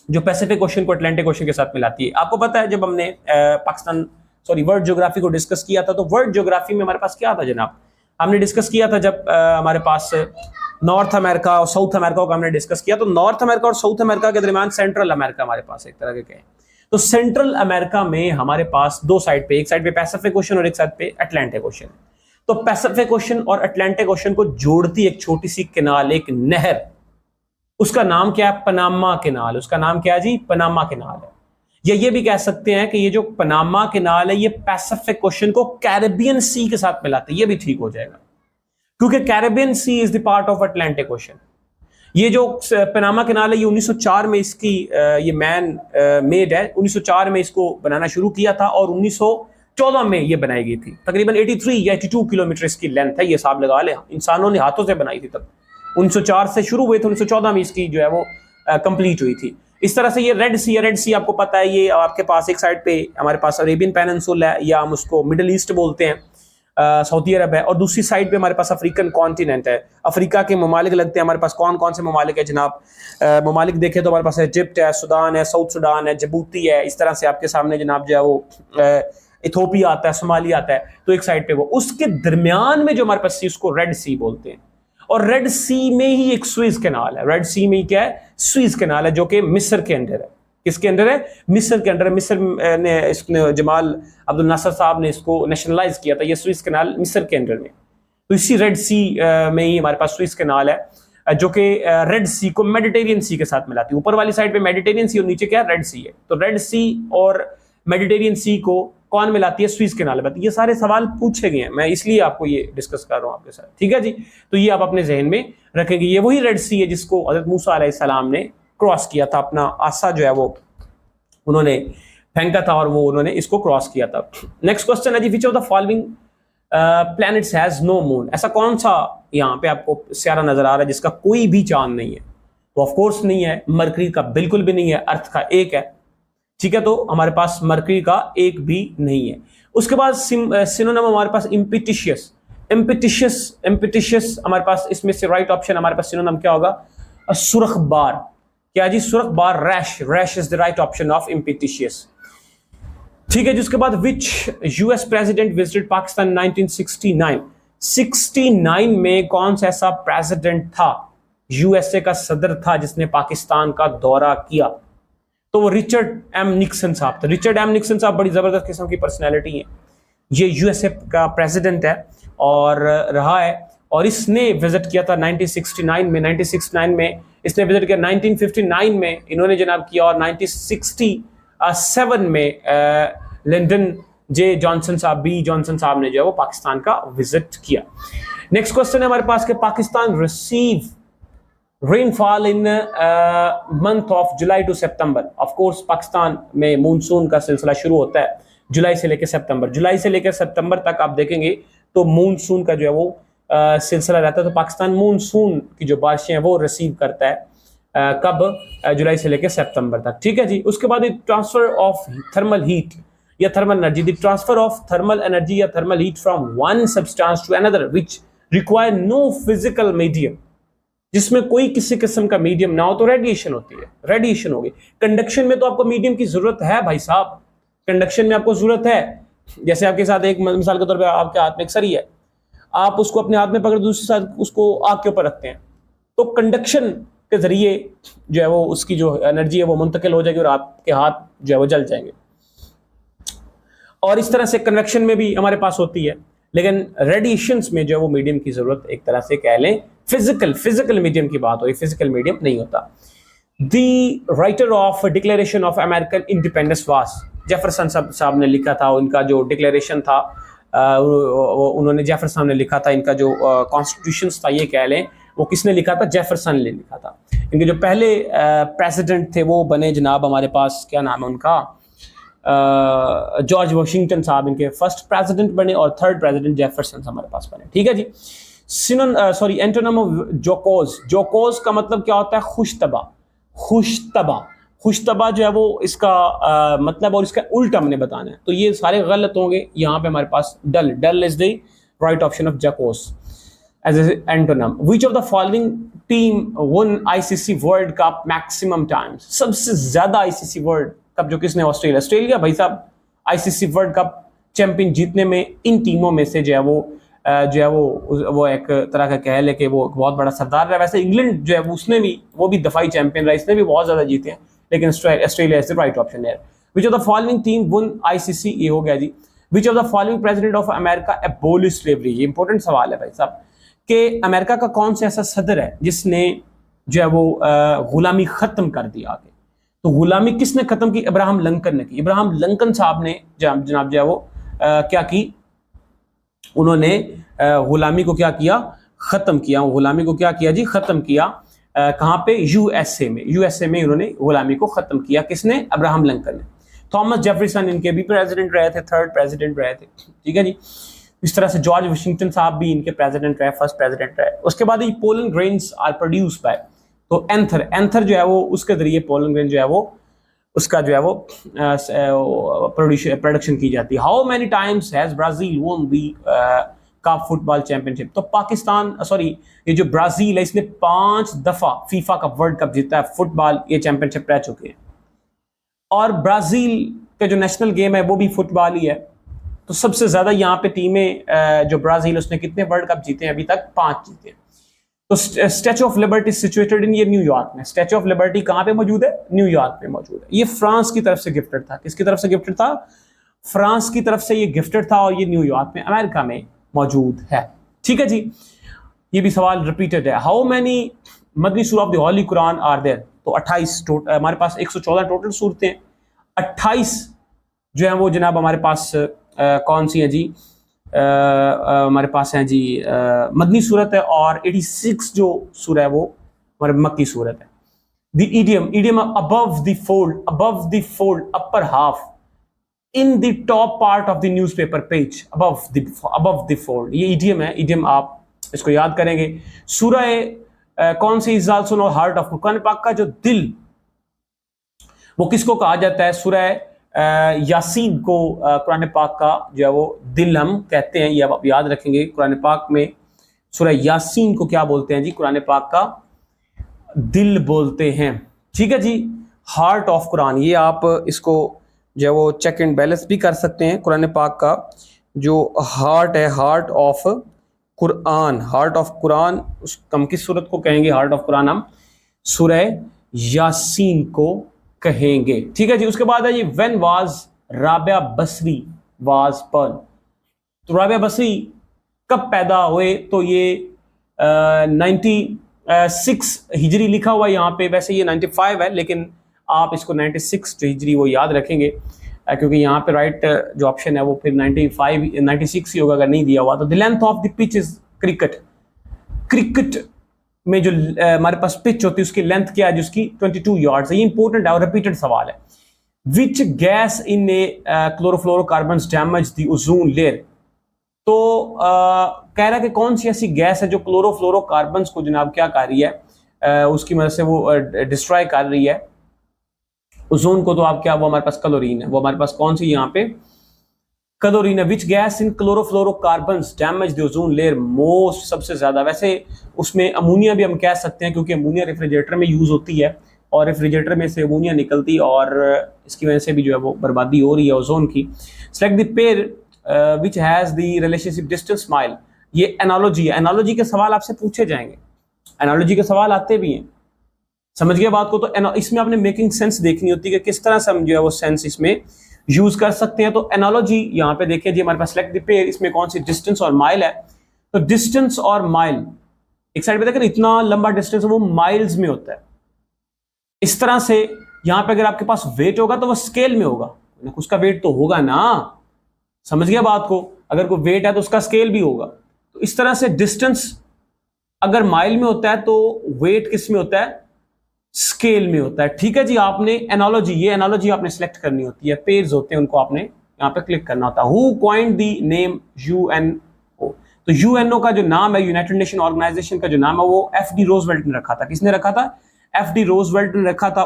A: जो पैसिफिक ओशन को अटलांटिक ओशन के साथ मिलाती है। आपको पता है जब हमने पाकिस्तान सॉरी वर्ल्ड ज्योग्राफी को डिस्कस किया था, तो वर्ल्ड ज्योग्राफी में हमारे पास क्या था जनाब, हमने डिस्कस किया था जब हमारे पास नॉर्थ अमेरिका और साउथ अमेरिका को हमने डिस्कस किया, तो नॉर्थ अमेरिका और साउथ अमेरिका के दरमियान सेंट्रल अमेरिका हमारे पास एक तरह के कहें, तो सेंट्रल अमेरिका में हमारे पास दो साइड पे, एक साइड पे पैसिफिक ओशन और एक साइड पे अटलांटिक ओशन। तो पैसिफिक ओशन और अटलांटिक ओशन को जोड़ती एक छोटी सी कैनाल, एक नहर, उसका नाम क्या है, पनामा कैनाल। उसका नाम क्या है जी, पनामा कैनाल है। या ये भी कह सकते हैं कि ये जो पनामा कैनाल है, ये पैसिफिक ओशन को कैरेबियन सी के साथ मिलाते हैं, ये भी ठीक हो जाएगा, क्योंकि Caribbean sea is the part of Atlantic ocean. ये जो पनामा कैनाल है, ये 1904 में इसकी ये मैन मेड है, 1904 में इसको बनाना शुरू किया था और 1914 में ये बनाई गई थी। तकरीबन 83 या 82 किलोमीटर इसकी लेंथ है, ये हिसाब लगा ले, इंसानों ने हाथों से बनाई थी। तब 1904 से शुरू हुए थे, 1914 में इसकी जो है वो कंप्लीट हुई थी। इस तरह से ये रेड सी आपको पता है, ये आपके पास एक साइड पे हमारे पास अरेबियन पेनिनसुला है, या हम उसको मिडिल ईस्ट बोलते हैं, सऊदी अरब है, और दूसरी साइड पे हमारे पास अफ्रीकन कॉन्टिनेंट है। अफ्रीका के ममालिक लगते हैं हमारे पास, कौन कौन से ममालिक है जनाब, ममालिक देखें तो हमारे पास इजिप्ट है, सूडान है, साउथ सूडान है, जिबूती है, इस तरह से आपके सामने जनाब जो है वो इथोपिया आता है, सोमालिया आता है, तो एक साइड पे वो, उसके दरमियान में जो हमारे पास सी, उसको रेड सी बोलते हैं। और रेड सी में ही एक स्विस कैनाल है, रेड सी में ही क्या है, स्विस कैनाल है, जो कि मिस्र के अंदर है। किसके अंदर है, मिस्र के अंदर है। मिस्र ने इसने जमाल अब्दुल नासर साहब ने इसको नेशनलाइज किया था, ये स्विस कैनाल मिस्र के अंदर में। तो इसी रेड सी में ही हमारे पास स्विस कैनाल है, जो कि रेड सी को मेडिटेरियन सी के साथ मिलाती है। ऊपर वाली साइड पे मेडिटेरियन सी और नीचे क्या है, रेड सी है। तो रेड सी और मेडिटेरियन सी को कौन मिलाती है, स्विस कैनाल। ये सारे सवाल पूछे गए हैं, मैं इसलिए आपको ये डिस्कस कर रहा हूं आपके साथ, ठीक है जी। तो ये आप अपने जहन में रखेंगे, ये वही रेड सी है जिसको हजरत मूसा अलैहिस्सलाम ने क्रॉस किया था, अपना आसा जो है वो उन्होंने फेंका था और वो उन्होंने इसको क्रॉस किया था। नेक्स्ट क्वेश्चन है जी, which of the following planets has no moon, ऐसा कौन सा यहाँ पे आपको सियारा नजर आ रहा है जिसका कोई भी चांद नहीं है। तो ऑफ कोर्स नहीं है, मरकरी का बिल्कुल भी नहीं है, अर्थ का एक है, ठीक है। तो हमारे पास मरकरी का एक भी नहीं है। उसके बाद सिनोनिम हमारे पास इम्पिटिशियस, इम्पिटिशियस हमारे पास, इसमें से राइट ऑप्शन हमारे पास सिनोनिम क्या होगा, सुरखबार। क्या जी, सुरखबार, rash is the right option of impetuous, ठीक है। जिसके बाद which US president visited Pakistan 1969, 69 में कौन सा ऐसा प्रेसिडेंट था, यूएसए का सदर था जिसने पाकिस्तान का दौरा किया, तो वो रिचर्ड एम निक्सन साहब थे। रिचर्ड एम निक्सन साहब बड़ी जबरदस्त किस्म की पर्सनैलिटी है, ये यूएसए का प्रेसिडेंट है और रहा है, और इसने विजिट किया था 1969 में, 1969 में इसने विजिट किया, 1959 में इन्होंने जनाब किया, और 1960 1997 में लिंडन जे जॉनसन साहब, बी जॉनसन साहब ने जो है वो पाकिस्तान का विजिट किया। नेक्स्ट क्वेश्चन है हमारे पास कि Pakistan receive rainfall in month of July to September. Of course Pakistan में मानसून का सिलसिला शुरू होता है जुलाई से लेकर सितंबर। जुलाई से लेकर सितंबर तक आप देखेंगे तो मानसून का जो है वो सिलसिला रहता है। तो पाकिस्तान मानसून की जो बारिशें हैं वो रिसीव करता है कब? जुलाई से लेकर सितंबर तक। ठीक है जी। उसके बाद ट्रांसफर ऑफ थर्मल हीट या thermal energy, the transfer of thermal energy या thermal heat from one substance to another which require no physical medium, जिसमें कोई किसी किस्म का मीडियम ना हो तो रेडिएशन होती है, रेडिएशन होगी। कंडक्शन में तो आपको मीडियम की जरूरत है भाई साहब, कंडक्शन में आपको जरूरत है। जैसे आपके साथ एक मिसाल के तौर पे आपके हाथ में एक सरी है, आप उसको अपने हाथ में पकड़ दूसरी साथ उसको आग के ऊपर रखते हैं, तो कंडक्शन के जरिए जो है वो उसकी जो एनर्जी है वो मुंतकिल हो जाएगी और आपके हाथ जो है वो जल जाएंगे। और इस तरह से कन्वेक्शन में भी हमारे पास होती है, लेकिन रेडिएशंस में जो है वो मीडियम की जरूरत एक तरह से कह लें फिजिकल मीडियम की बात हो, फिजिकल मीडियम नहीं होता। The writer of declaration of American independence was Jefferson साहब ने लिखा था। उनका जो डिक्लेरेशन था उन्होंने जेफरसन ने लिखा था। इनका जो कॉन्स्टिट्यूशन था ये कह लें वो किसने लिखा था? जेफरसन ने लिखा था। इनके जो पहले प्रेसिडेंट थे वो बने जनाब हमारे पास, क्या नाम है उनका, जॉर्ज वाशिंगटन साहब इनके फर्स्ट प्रेसिडेंट बने और थर्ड प्रेसिडेंट जेफरसन हमारे पास बने। ठीक है जी। एंटोनिम ऑफ जोकोस, जोकोस का मतलब क्या होता है? खुशतबा, खुशतबा, खुशतबा जो है वो इसका मतलब और इसका उल्टा हमने बताना है, तो ये सारे गलत होंगे। यहाँ पे हमारे पास dull, dull is the right option of jocose as antonym. Which of the following team won ICC world cup maximum times, सबसे ज्यादा आईसीसी वर्ल्ड कप जो किसने? ऑस्ट्रेलिया। ऑस्ट्रेलिया भाई साहब आईसीसी वर्ल्ड कप चैंपियन जीतने में इन टीमों में से जो है वो एक तरह का कह ले कि वो बहुत बड़ा सरदार है। वैसे इंग्लैंड जो है उसने भी, वो भी दफाई चैंपियन रहा, इसने भी बहुत ज्यादा जीते हैं, लेकिन Australia is the right option है। Which of the following team won ICC, ये हो गया जी। Which of the following president of America abolish slavery, ये इंपॉर्टेंट सवाल है भाई साहब कि अमेरिका का कौन सा ऐसा सदर है जिसने जो है वो गुलामी खत्म कर दी आगे? तो गुलामी किसने खत्म की? इब्राहिम लिंकन ने की। इब्राहिम लिंकन साहब ने जनाब जो है वो क्या की? उन्होंने गुलामी को क्या किया? खत्म किया। गुलामी को क्या किया जी? खत्म किया। कहां पे? यूएसए में। यूएसए में उन्होंने गुलामी को खत्म किया। किसने? अब्राहम लिंकन ने। थॉमस जेफरसन इनके भी प्रेसिडेंट रहे थे, थर्ड प्रेसिडेंट रहे थे। ठीक है जी। इस तरह से जॉर्ज वाशिंगटन साहब भी इनके प्रेसिडेंट रहे, फर्स्ट प्रेसिडेंट रहे। उसके बाद pollen grains are produce by, तो एंथर, एंथर जो है वो उसके जरिए पोलन ग्रेन जो है वो उसका जो है वो प्रोडक्शन की जाती है। How many times has Brazil वोन दी कप फुटबॉल चैंपियनशिप? तो पाकिस्तान, सॉरी ये जो ब्राजील है इसने 5 दफा फीफा का वर्ल्ड कप जीता है, फुटबॉल ये चैंपियनशिप रह चुके हैं। और ब्राजील का जो नेशनल गेम है वो भी फुटबॉल ही है। तो सबसे ज्यादा यहाँ पे टीमें जो ब्राजील, उसने कितने वर्ल्ड कप जीते हैं अभी तक? 5 जीते हैं। तो statue of liberty situated in ये न्यूयॉर्क में। स्टैच्यू ऑफ लिबर्टी कहां पे मौजूद है? न्यूयॉर्क में मौजूद है। ये फ्रांस की तरफ से गिफ्टेड था। किसकी तरफ से गिफ्टेड था? फ्रांस की तरफ से ये गिफ्टेड था और ये न्यूयॉर्क में अमेरिका में मौजूद है। ठीक है जी। ये भी सवाल रिपीटेड है। How many Madani surah of the holy Quran are there? तो 28 हमारे पास 114 टोटल सूरतें हैं। 28 जो है वो जनाब हमारे पास कौन सी है जी? हमारे पास है जी मदनी सूरत है, और 86 जो सूरह है वो हमारे मक्की सूरत है। The idiom above the fold upper half in the top part of the newspaper page, above the fold, ये इडियम है। इडियम आप इसको याद करेंगे। सूरह कौन सी? Is also known heart of Quran पाक का जो दिल, वो किसको कहा जाता है? सूरह यासीन को कुरान पाक का जो है वो दिल हम कहते हैं। ये अब आप याद रखेंगे। कुरान पाक में सूरह यासीन को क्या बोलते हैं जी? कुरान पाक का दिल बोलते हैं। ठीक है जी। हार्ट ऑफ कुरान, ये आप इसको जो है वो चेक एंड बैलेंस भी कर सकते हैं। कुरान पाक का जो हार्ट है, heart of Quran, heart of Quran, हम किस सूरत को कहेंगे हार्ट ऑफ कुरान? हम सूरह यासीन को कहेंगे। ठीक है जी। उसके बाद है ये when was Rabia Basri was born? तो राबिया बसरी कब पैदा हुए? तो ये 96 हिजरी लिखा हुआ है यहाँ पे, वैसे ये 95 है, लेकिन आप इसको 96 जो हिजरी वो याद रखेंगे, क्योंकि यहाँ पे राइट जो ऑप्शन है वो फिर 95 96 ही होगा अगर नहीं दिया हुआ तो। The length of the pitch is cricket, cricket में जो हमारे पास पिच होती है उसकी लेंथ क्या है, जिसकी 22 यार्ड्स है। ये इंपॉर्टेंट है और रिपीटेड सवाल है। Which gas in A chlorofluorocarbon damage the ozone layer, तो कह रहा है कि कौन सी ऐसी गैस है जो क्लोरोफ्लोरोकार्बन को जनाब क्या कर रही है, उसकी मदद से वो डिस्ट्रॉय कर रही है ओजोन को। तो आप क्या, वो हमारे पास क्लोरीन है। वो हमारे पास कौन सी यहाँ पे क्लोरीन है। Which gas in chlorofluorocarbon damage the ozone layer most, सबसे ज्यादा। वैसे उसमें अमोनिया भी हम कह सकते हैं क्योंकि अमोनिया रेफ्रिजरेटर में यूज होती है और रेफ्रिजरेटर में से अमोनिया निकलती और इसकी वजह से भी जो है वो बर्बादी हो रही है ओजोन की। Select the pair which has the relationship distance mile, ये एनालॉजी है। एनालॉजी के सवाल आपसे पूछे जाएंगे, एनालॉजी के सवाल आते भी हैं, समझ गए बात को। तो इसमें आपने मेकिंग सेंस देखनी होती है कि किस तरह से हम जो है वो सेंस इसमें यूज कर सकते हैं। तो एनालॉजी यहाँ पे देखिए जी, हमारे पास सेलेक्ट द पेयर, इसमें कौन सी डिस्टेंस और माइल है। तो डिस्टेंस और माइल, एक साइड पे देखिए इतना लंबा डिस्टेंस वो माइल्स में होता है। इस तरह से यहाँ पे अगर आपके पास वेट होगा तो वो स्केल में होगा, उसका वेट तो होगा ना, समझ गया बात को। अगर कोई वेट है तो उसका स्केल भी होगा। तो इस तरह से डिस्टेंस अगर माइल में होता है तो वेट किस में होता है, स्केल में होता है। ठीक है जी, आपने एनालॉजी, ये एनालॉजी आपने सेलेक्ट करनी होती है। पेयर्स होते हैं उनको आपने यहाँ पे क्लिक करना होता है। Who coined the name UNO, तो यूएनओ का जो नाम है, यूनाइटेड नेशन ऑर्गेनाइजेशन का जो नाम है वो एफ.डी. रोजवेल्ट ने रखा था। किसने रखा था, एफ.डी. रोजवेल्ट ने रखा था।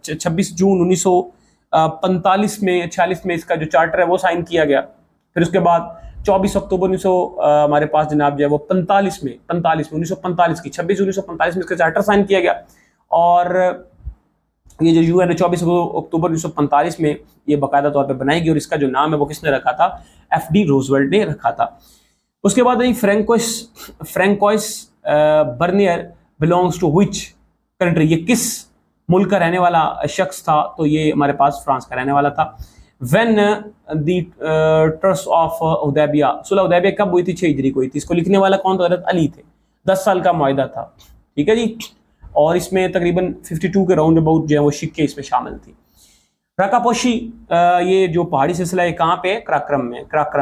A: 26 जून 1945 में 46 में इसका जो चार्टर है वो साइन किया गया। फिर उसके बाद 24 अक्टूबर 1900 हमारे पास जनाब जो है वो 45 में 1945 की 26 1945 में इसका चार्टर साइन किया गया। और ये जो यूएन 24 अक्टूबर 1945 में ये बाकायदा तौर पे बनाई गई और इसका जो नाम है वो किसने रखा था, एफ.डी. रोजवेल्ट ने रखा था। उसके बाद Francois Bernier belongs to which country, ये किस मुल्क का रहने वाला शख्स था, तो ये हमारे पास फ्रांस का रहने वाला था। When the Truce of Hudaibiya, सुलह हुदैबिया कब हुई थी, 6 हिजरी को हुई थी। इसको लिखने वाला कौन था, हज़रत अली थे। 10 साल का मुआहिदा था, ठीक है जी। और इसमें तकरीबन 52 के राउंड अबाउट जो है वो शिक्के इसमें शामिल थी। राकापोशी, ये जो पहाड़ी सिलसिला है कहाँ पे है, क्राक्रम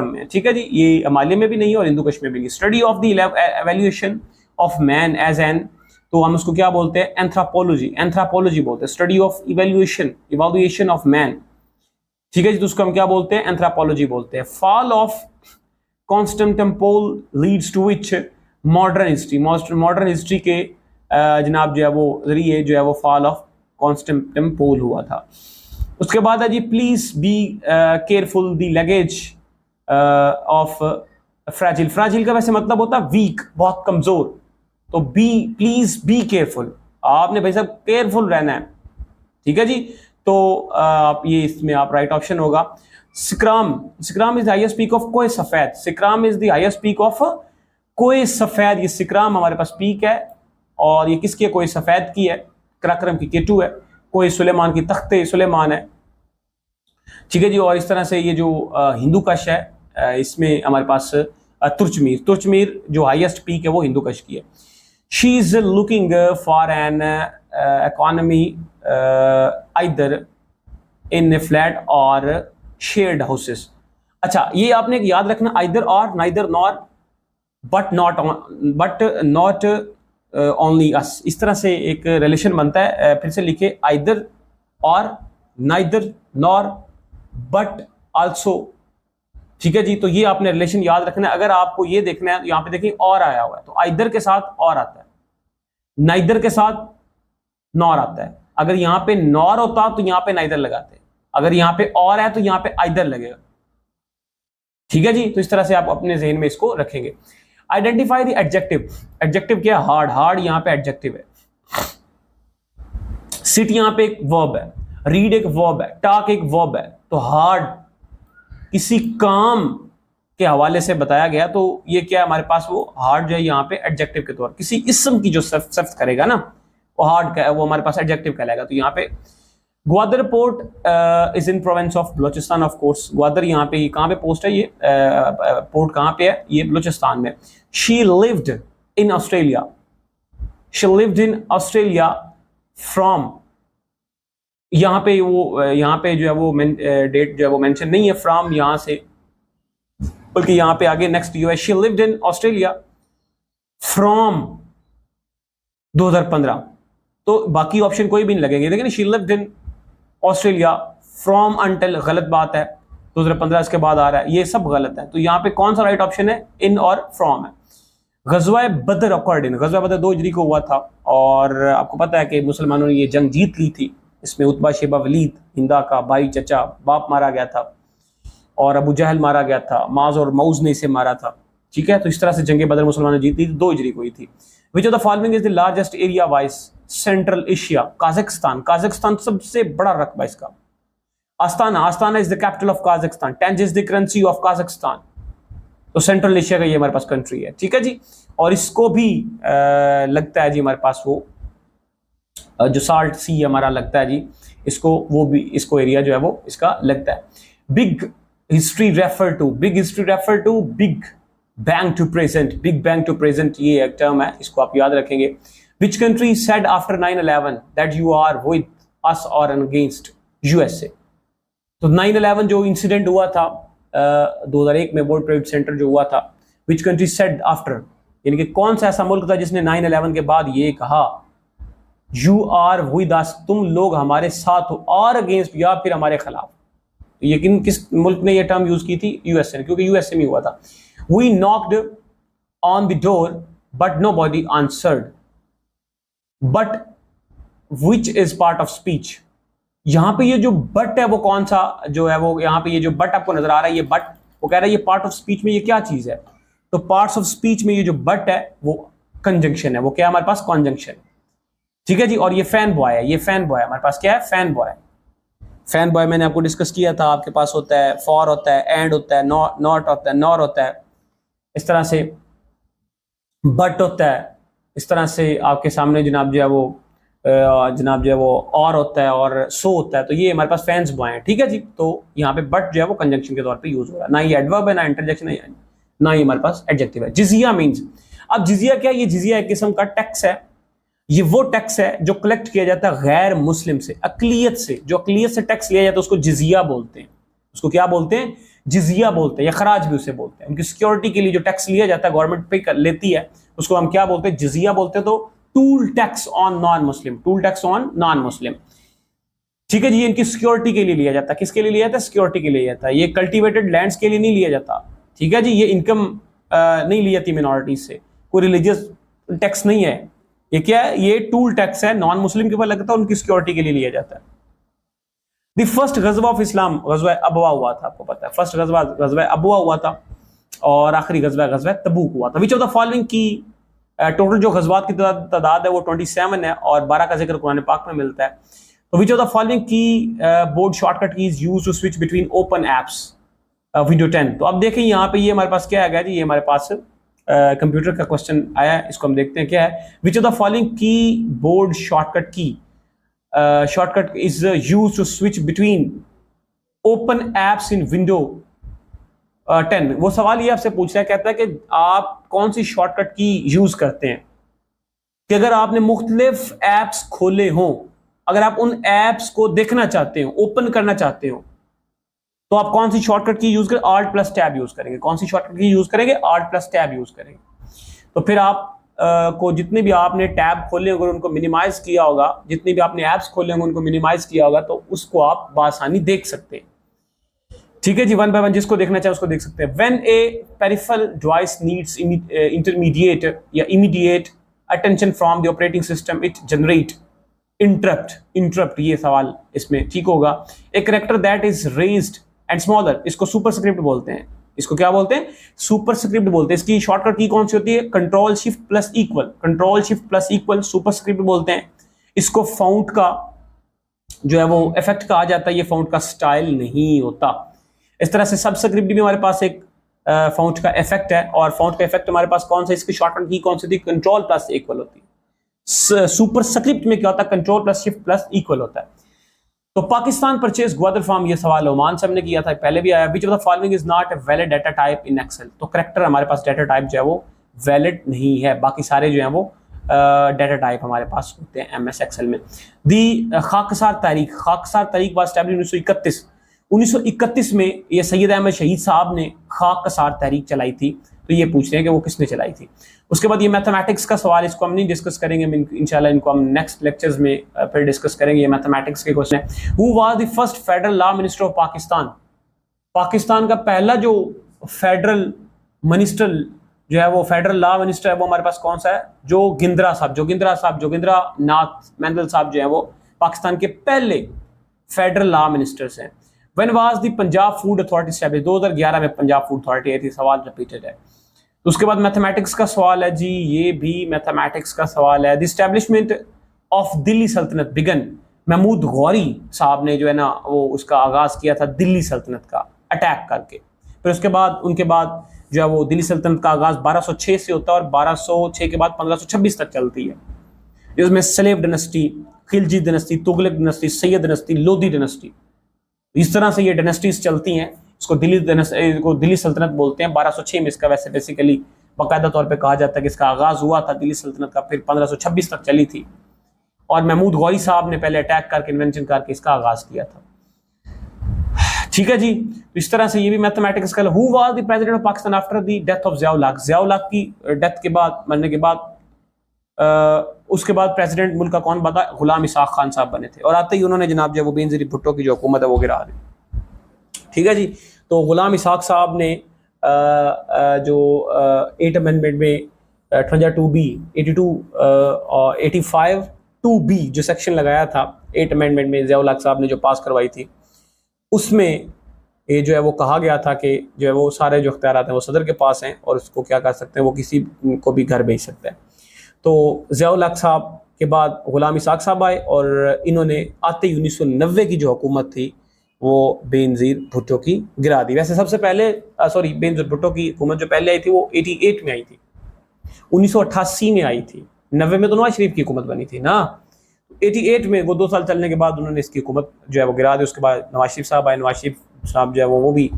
A: में, ठीक है जी। ये हिमालय में भी नहीं है और हिंदू कश्मीर में भी नहीं। Study of the evaluation of man as an, तो हम उसको क्या बोलते हैं, एंथ्रोपोलॉजी बोलते हैं। Study of evaluation of man, ठीक है जी, तो उसको हम क्या बोलते हैं, एंथ्रोपोलॉजी बोलते हैं। Fall of Constantinople leads to which modern history के जनाब जो है वो जरिए जो है वो फॉल ऑफ कॉन्स्टेंटिनोपल हुआ था। उसके बाद है जी, please be careful the luggage of fragile. Fragile का वैसे मतलब होता है वीक, बहुत कमजोर। तो प्लीज बी केयरफुल, आपने भाई साहब केयरफुल रहना है, ठीक है जी। तो आप ये इसमें आप राइट ऑप्शन होगा। Sikaram is the highest peak of Koh Safed. Sikaram is the highest peak of Koh Safed. ये सिकराम हमारे पास पीक है और ये किसकी है, कोय सफेद की है। कराक्रम की केटू है, कोय सुलेमान की तख्ते सुलेमान है, ठीक है जी। और इस तरह से ये जो हिंदू कश है इसमें हमारे पास तुर्चमीर जो हाईएस्ट पीक है वो हिंदू कश की है। She is looking for an economy either in flat और शेयर्ड हाउसेस। अच्छा, ये आपने याद रखना, आइदर और, neither nor, but not only us, इस तरह से एक रिलेशन बनता है। फिर से लिखे, आइदर और, नाइदर नॉर, बट आल्सो, ठीक है जी। तो ये आपने रिलेशन याद रखना है। अगर आपको ये देखना है, यहाँ पे देखिए और आया हुआ है, तो आइदर के साथ और आता है, नाइदर के साथ नॉर आता है। अगर यहाँ पे नॉर होता तो यहाँ पे नाइदर लगाते, अगर यहाँ पे और है तो यहाँ पे आइदर लगेगा, ठीक है जी। तो इस तरह से आप अपने ज़हन में इसको रखेंगे। Identify the adjective. एडजेक्टिव क्या है, हार्ड यहाँ पे एडजेक्टिव है। सिट यहाँ पे एक वर्ब है, रीड एक वर्ब है, टॉक एक वर्ब है। तो हार्ड किसी काम के हवाले से बताया गया, तो ये क्या है हमारे पास, वो हार्ड जो है यहाँ पे एडजेक्टिव के तौर, किसी इस्म की जो सर्फ करेगा ना वो हार्ड का, वो हमारे पास एडजेक्टिव कहलाएगा। तो यहाँ पे Gwadar port is in province of Balochistan, of course Gwadar यहाँ पे कहाँ पे पोस्ट है, ये पोर्ट कहाँ पे है, ये बलोचिस्तान में। She lived in Australia from यहाँ पे जो है वो डेट जो है वो मेंशन नहीं है फ्रॉम यहाँ से, बल्कि यहाँ पे आगे नेक्स्ट यू है she lived in Australia from 2015, तो बाकी ऑप्शन कोई भी नहीं लगेंगे, लेकिन she lived in Australia from until गलत बात है, 2015 इसके बाद आ रहा है, ये सब गलत है। तो यहाँ पे कौन सा राइट ऑप्शन है, इन और फ्रॉम है। गजवा बदर अकॉर्डिंग, गजवा बदर 2 हिजरी को हुआ था और आपको पता है कि मुसलमानों ने ये जंग जीत ली थी। इसमें उतबा शेबा वलीद हिंदा का भाई चचा बाप मारा गया था और अबू जहल मारा गया था, माज और मऊज ने इसे मारा था। ठीक है, तो इस तरह से जंग बदर मुसलमानों ने जीती थी, 2 हिजरी को हुई थी। Which of the following is the largest area wise Central Asia, Kazakhstan, Kazakhstan सबसे बड़ा रकबा इसका। Astana, Astana is the capital of Kazakhstan, tenge is the currency of Kazakhstan, तो सेंट्रल एशिया का ये हमारे पास कंट्री है। ठीक है जी, और इसको भी लगता है जी हमारे पास वो जो साल्ट सी हमारा लगता है जी, इसको वो भी इसको एरिया जो है वो इसका लगता है। Big history refer to, big history refer to big bang to present, big bang to present ये एक टर्म है, इसको आप याद रखेंगे। Which country said after 9/11 that you are with us और अगेंस्ट यूएसए, तो 9/11 जो इंसिडेंट हुआ था 2001 में वर्ल्ड ट्रेड सेंटर जो हुआ था, विच कंट्री सेड आफ्टर, यानी कि कौन सा ऐसा मुल्क था जिसने 9/11 के बाद ये कहा यू आर विद अस, तुम लोग हमारे साथ हो, और अगेंस्ट या फिर हमारे खिलाफ। ये किस मुल्क ने ये टर्म यूज की थी, यूएसए ने, क्योंकि यूएसए में हुआ था। We knocked on the door but nobody answered, but which is part of speech. यहां पे ये जो बट है वो कौन सा जो है वो, यहां पे ये जो बट आपको नजर आ रहा है, ये बट वो कह रहा है ये पार्ट ऑफ स्पीच में ये क्या चीज है, तो पार्ट्स ऑफ स्पीच में ये जो बट है वो कंजंक्शन है, वो क्या है हमारे पास, कॉन्जंक्शन। ठीक है जी, और ये फैन बॉय है, ये फैन बॉय हमारे पास क्या है, फैन बॉय। फैन बॉय मैंने आपको डिस्कस किया था, आपके पास होता है फॉर होता है, एंड होता है, नॉट होता है, नॉर होता है, इस तरह से बट होता है, इस तरह से आपके सामने जनाब जो है वो और होता है और सो होता है, तो ये हमारे पास फैंस बॉय है। ठीक है जी, तो यहाँ पे बट जो है वो कंजंक्शन के तौर पे यूज हो रहा है, ना ये एडवर्ब है, ना इंटरजेक्शन है, ना ये हमारे पास एडजेक्टिव है। जिजिया मींस, अब जिजिया क्या है, ये जिजिया एक किस्म का टैक्स है, ये वो टैक्स है जो कलेक्ट किया जाता है गैर मुस्लिम से, अकलियत से, जो अकलियत से टैक्स लिया जाता है उसको जिजिया बोलते हैं, उसको क्या बोलते हैं, जिजिया बोलते हैं, या खराज भी उसे बोलते हैं। उनकी सिक्योरिटी के लिए जो टैक्स लिया जाता है, गवर्नमेंट पे लेती है, उसको हम क्या बोलते हैं, जिजिया बोलते हैं। तो toll tax on non Muslim, toll tax on non Muslim. ठीक है जी, ये इनकी सिक्योरिटी के लिए लिया जाता है, किसके लिए लिया जाता है, सिक्योरिटी के लिए लिया जाता है, ये कल्टिवेटेड लैंड्स के लिए नहीं लिया जाता। ठीक है जी, ये इनकम नहीं ली जाती मिनॉरिटीज से, कोई रिलीजियस टैक्स नहीं है, ये क्या है, ये टूल टैक्स है, नॉन मुस्लिम के ऊपर लगता है, उनकी सिक्योरिटी के लिए लिया जाता है। द फर्स्ट गजवा ऑफ इस्लाम गजवा अबवा हुआ था, आपको पता है, फर्स्ट गजवा अबवा हुआ था और आखिरी गजवा तबूक हुआ था। विच ऑफ द फॉलोइंग की टोटल जो गजवात की तादाद है वो 27 है और 12 का जिक्र कुरान पाक में मिलता है। तो which of the following keyboard shortcut key is used to switch between open apps window 10। तो अब देखें यहाँ पे ये हमारे पास क्या आ गया जी, ये हमारे पास कंप्यूटर का क्वेश्चन आया है, इसको हम देखते हैं क्या है। Which of the following keyboard shortcut key shortcut is used to switch between open apps in window 10। वो सवाल ये आपसे पूछ रहा है, कहता है कि आप कौन सी शॉर्टकट की यूज करते हैं, कि अगर आपने मुख्तलिफ एप्स खोले हों, अगर आप उन एप्स को देखना चाहते हो, ओपन करना चाहते हो, तो आप कौन सी शॉर्टकट की यूज करें, Alt प्लस टैब यूज करेंगे। कौन सी शॉर्टकट की यूज करेंगे, Alt प्लस टैब यूज करेंगे। तो फिर आप को जितने भी आपने टैब खोले होंगे उनको मिनिमाइज किया होगा, जितने भी आपने एप्स खोले होंगे उनको मिनिमाइज किया होगा, तो उसको आप बासानी देख सकते हैं। ठीक है जी, वन बाय वन जिसको देखना चाहे उसको देख सकते हैं। When a peripheral device needs intermediate या immediate attention from the operating system, it generate interrupt, ये सवाल इसमें ठीक होगा। A character that is raised and smaller, इसको सुपरस्क्रिप्ट बोलते हैं, इसको क्या बोलते हैं, सुपरस्क्रिप्ट बोलते हैं। इसकी शॉर्टकट की कौन सी होती है, control shift plus equal, control shift plus equal superscript बोलते हैं। इसको फाउंट का जो है वो इफेक्ट कहा जाता है, ये फाउंट का स्टाइल नहीं होता। इस तरह से सबस्क्रिप्ट भी हमारे पास एक फाउंट का इफेक्ट है, और फाउंट का इफेक्ट हमारे पास कौन सा, इसकी शॉर्टकट की कौन सी थी, कंट्रोल प्लस इक्वल होती है। सुपरस्क्रिप्ट में क्या होता है, control plus shift plus equal होता है। तो पाकिस्तान परचेज ग्वादर फार्म, ये सवाल ओमान से हमने किया था, पहले भी आया। Which of the following is not a valid data type in Excel, तो करेक्टर हमारे पास डाटा टाइप जो है वो वैलिड नहीं है, बाकी सारे जो है वो डाटा टाइप हमारे पास होते हैं MS एक्सेल में। दी खाकसार तहरीक वाज एस्टैब्लिश्ड 1931 में ये सैयद अहमद शहीद साहब ने खाकसार तहरीक चलाई थी। तो ये पूछ रहे हैं कि वो किसने चलाई थी। उसके बाद ये मैथमेटिक्स का सवाल, इसको हम नहीं डिस्कस करेंगे, इंशाल्लाह इनको हम नेक्स्ट लेक्चर्स में फिर डिस्कस करेंगे। ये मैथमेटिक्स के क्वेश्चन है। Who was the first federal law minister of Pakistan? Pakistan का पहला जो फेडरल मिनिस्टर जो है, वो फेडरल लॉ मिनिस्टर है, वो हमारे पास कौन सा है? जोगिंद्रा नाथ मैंडल साहब जो है वो पाकिस्तान के पहले फेडरल लॉ मिनिस्टर्स हैं। When was the Punjab food authority established? 2011 में पंजाब फूड अथॉरिटी आई थी। सवाल रिपीटेड है। तो उसके बाद मैथमेटिक्स का सवाल है जी, ये भी मैथमेटिक्स का सवाल है। द एस्टैब्लिशमेंट ऑफ दिल्ली सल्तनत बिगन? महमूद गौरी साहब ने जो है ना वो उसका आगाज किया था दिल्ली सल्तनत का अटैक करके। फिर उसके बाद उनके बाद जो है वो दिल्ली सल्तनत का आगाज 1206 से होता है और 1206 के बाद 1526 तक चलती है, जिसमें slave dynasty, Khilji dynasty, Tughlaq dynasty, Sayyid dynasty, Lodhi dynasty, इस तरह से ये डायनेस्टीज चलती हैं। इसको दिल्ली सल्तनत बोलते हैं। 1206 में इसका वैसे बेसिकली बाकायदा तौर पे कहा जाता है कि इसका आगाज हुआ था दिल्ली सल्तनत का, फिर 1526 तक चली थी और महमूद गौरी साहब ने पहले अटैक करके इन्वेंशन करके इसका आगाज किया था। ठीक है जी। तो इस तरह से ये भी मैथमेटिक्स का। Who was the president of Pakistan after the death of Ziaul Haq? Ziaul हक की डेथ के बाद, मरने के बाद उसके बाद प्रेसिडेंट मुल्क का कौन बना? गुलाम इसाक खान साहब बने थे। और आते ही उन्होंने जनाब जो वो बेनजीर भुट्टो की जो हुकूमत है वो गिरा दी। ठीक है जी। तो गुलाम इसाक साहब ने जो 8 अमेंडमेंट में 22B 82 और 85 2B जो सेक्शन लगाया था 8 अमेंडमेंट में ज़िया-उल हक साहब ने जो पास करवाई थी, उसमें ये जो है वो कहा गया था कि जो है वो सारे जो इख्तियारात हैं वो सदर के पास हैं और उसको क्या कर सकते हैं, वो किसी को भी घर भेज सकते हैं। तो ज़िया-उल हक साहब के बाद गुलाम इसाक साहब आए और इन्होंने आते ही 1990 की जो हुकूमत थी वो बेनज़ीर भुट्टो की गिरा दी। वैसे सबसे पहले बेनज़ीर भुट्टो की हुकूमत जो पहले आई थी वो 88 में आई थी, 1988 में आई थी। 90 में तो नवाज शरीफ की हुकूमत बनी थी ना। 88 में वो 2 साल चलने के बाद उन्होंने इसकी हुकूमत जो है वो गिरा दी। उसके बाद नवाज शरीफ साहब आए। नवाज शरीफ साहब जो है वो भी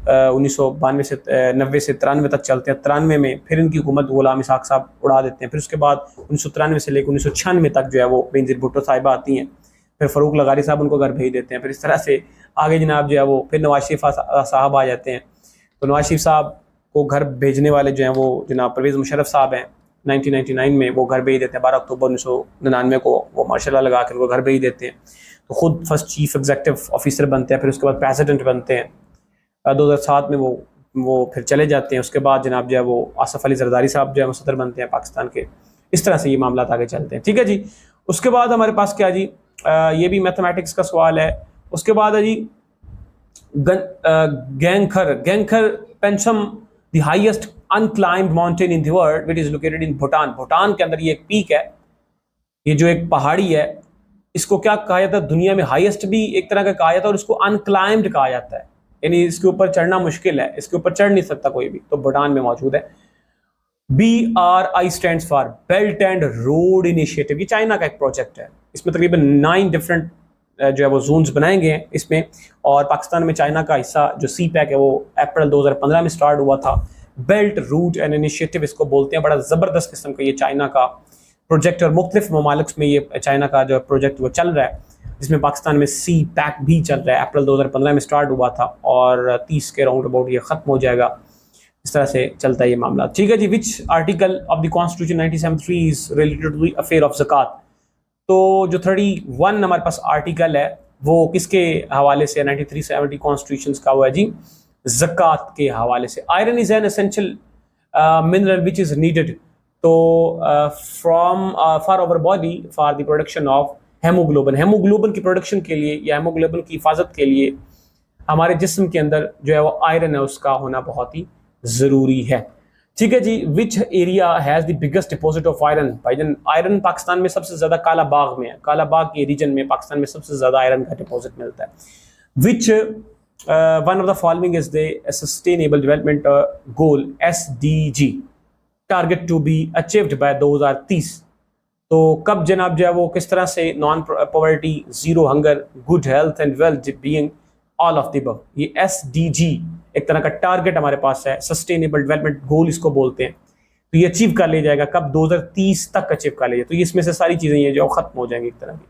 A: 1992 से 90 से 93 तक चलते हैं। 93 में फिर इनकी हुकूमत गुलाम इसाक साहब उड़ा देते हैं। फिर उसके बाद 1993 से लेकर 1996 तक जो है वो बेनज़ीर भुट्टो साहिबा आती हैं। फिर फ़रूक लगारी साहब उनको घर भेज देते हैं। फिर इस तरह से आगे जनाब जो है वो फिर नवाज शरीफ साहब आ जाते हैं। तो नवाज शरीफ साहब को घर भेजने वाले जो हैं वो जनाब परवेज़ मुशर्रफ साहब हैं। 1999 में वो घर भेज देते हैं। 12 अक्टूबर 1999 को वो मार्शल लगा कर वो घर भेज देते हैं। तो खुद फर्स्ट चीफ एग्जीक्यूटिव ऑफिसर बनते हैं। फिर उसके बाद प्रेसिडेंट बनते हैं। 2007 में वो फिर चले जाते हैं। उसके बाद जनाब जो है वो आसफ़ अली ज़रदारी साहब जो है वो सदर बनते हैं पाकिस्तान के। इस तरह से ये मामला आगे चलते हैं। ठीक है जी। उसके बाद हमारे पास क्या जी, ये भी मैथमेटिक्स का सवाल है। उसके बाद है जी Gangkhar Puensum the highest unclimbed mountain in the world which is located in Bhutan. Bhutan के अंदर ये एक पीक है, ये जो एक पहाड़ी है, इसको क्या कहा जाता है? दुनिया में हाईएस्ट भी एक तरह का कहा जाता है और इसको अनक्लाइम्ड कहा जाता है, यानी इसके ऊपर चढ़ना मुश्किल है, इसके ऊपर चढ़ नहीं सकता कोई भी। तो भूटान में मौजूद है। BRI stands for belt and road initiative. ये चाइना का एक प्रोजेक्ट है। इसमें तकरीबन 9 डिफरेंट जो है वो जोन्स बनाए गए हैं इसमें। और पाकिस्तान में चाइना का हिस्सा जो CPEC है वो अप्रैल 2015 में स्टार्ट हुआ था। बेल्ट रूट एंड इनिशिएटिव इसको बोलते हैं। बड़ा ज़बरदस्त किस्म का ये चाइना का प्रोजेक्ट और मुख्तलिफ ममालिक में ये चाइना का जो प्रोजेक्ट वो चल रहा है, जिसमें पाकिस्तान में CPEC भी चल रहा है। अप्रैल 2015 में स्टार्ट हुआ था और 30 के राउंड अबाउट ये ख़त्म हो जाएगा। इस तरह से चलता है ये मामला। ठीक है जी। Which article of the constitution 1973 is related to the affair of ज़कात? तो जो 31 हमारे पास आर्टिकल है वो किसके हवाले से? 9370 कॉन्स्टिट्यूशन का हुआ है जी, ज़कात के हवाले से। Iron is an essential mineral which is needed to from for our body for the production of haemoglobin. Haemoglobin की प्रोडक्शन के लिए या हेमोग्लोबिन की हिफाजत के लिए हमारे जिस्म के अंदर जो है वो आयरन है उसका होना बहुत ही ज़रूरी है। ठीक है जी। Which area has the biggest deposit of iron? भाईजान आयरन पाकिस्तान में सबसे ज़्यादा काला बाग में है। काला बाग के रीजन में पाकिस्तान में सबसे ज़्यादा आयरन का डिपॉजिट मिलता है। Which one of the following is the sustainable development goal SDG target to be achieved by 2030? तो कब जनाब जो है वो किस तरह से non poverty, zero hunger, good health and well being, all of the above, ये SDG एक तरह का टारगेट हमारे पास है, सस्टेनेबल डेवलपमेंट गोल इसको बोलते हैं। तो ये अचीव कर लिया जाएगा कब, 2030 तक अचीव कर लिया जाएगा। तो ये इसमें से सारी चीजें ये जो खत्म हो जाएंगी एक तरह की,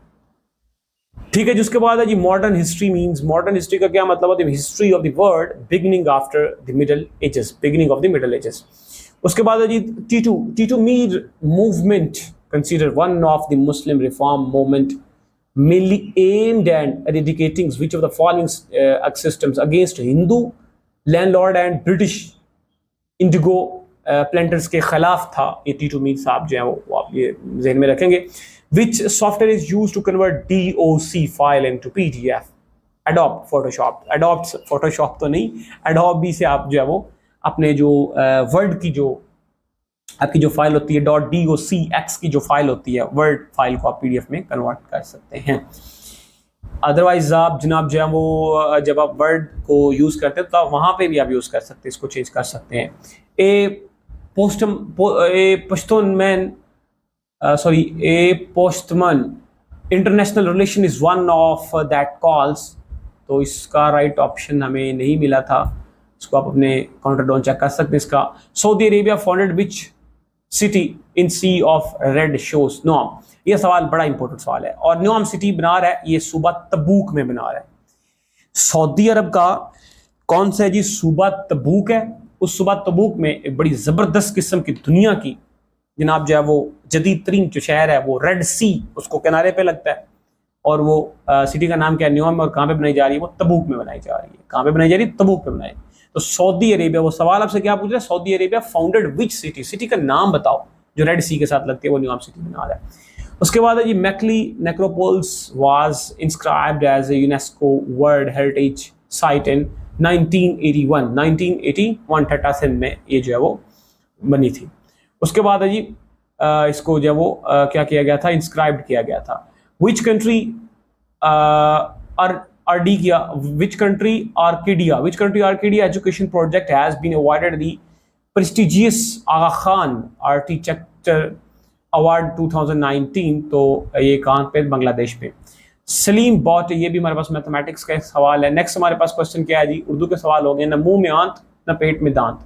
A: ठीक है। जिसके बाद है जी modern history means, modern history का क्या मतलब होता है, history of the world beginning after the middle ages, beginning of the middle ages. उसके बाद है जी Titu Mir movement consider one of the Muslim reform movement mainly aimed at eradicating which of the following systems against Hindu landlord and British indigo planters के खिलाफ था। ये टीटू मीर साहब जो है वो आप ये जहन में रखेंगे। Which software is use to convert DOC file into PDF? Adobe Photoshop. Adobe Photoshop तो नहीं, एडोब भी से आप जो है वो अपने जो वर्ड की जो आपकी जो फाइल होती है .docx की जो फाइल होती है, वर्ड फाइल को आप PDF में कन्वर्ट कर सकते हैं। अदरवाइज आप जनाब जो है वो जब आप वर्ड को यूज़ करते हैं तो वहाँ पे भी आप यूज़ कर सकते हैं, इसको चेंज कर सकते हैं। A postman international relation is one of that calls. तो इसका राइट ऑप्शन हमें नहीं मिला था, इसको आप अपने काउंटर डाउन चेक कर सकते हैं। इसका Saudi Arabia founded which city in sea of red shows Neom. ये सवाल बड़ा इंपॉर्टेंट सवाल है, और नोम सिटी बना रहा है ये सूबा तबूक में बना रहा है। सऊदी अरब का कौन सा है जी, सूबा तबूक है। उस सूबा तबूक में एक बड़ी जबरदस्त किस्म की दुनिया की जनाब जो है वो जदीद तरीन जो शहर है वो रेड सी उसको किनारे पे लगता है, और वो सिटी का नाम क्या है, न्योम में। और कहाँ पे बनाई जा रही है, वो तबूक में बनाई जा रही है। कहाँ पे बनाई जा रही है, तबूक पे बनाई। तो सऊदी अरेबिया, वो सवाल आपसे क्या पूछ रहे हैं, Saudi Arabia founded which city, city का नाम बताओ जो रेड सी के साथ लगती है, वो न्योम सिटी बना रहा है। उसके बाद है जी Makli necropolis was inscribed as a UNESCO world heritage site in 1981 38 में ये जो है वो बनी थी। उसके बाद है जी इसको जो है वो क्या किया गया था, इंस्क्राइब्ड किया गया था। Which country which country Arcadia education project has been awarded the prestigious Aga Khan Architecture Award 2019? तो ये कहाँ पे, बांग्लादेश पे। सलीम बॉट, ये भी हमारे पास मैथमेटिक्स का एक सवाल है। नेक्स्ट हमारे पास क्वेश्चन क्या है जी, उर्दू के सवाल हो गए। न मुंह में आंत न पेट में दांत,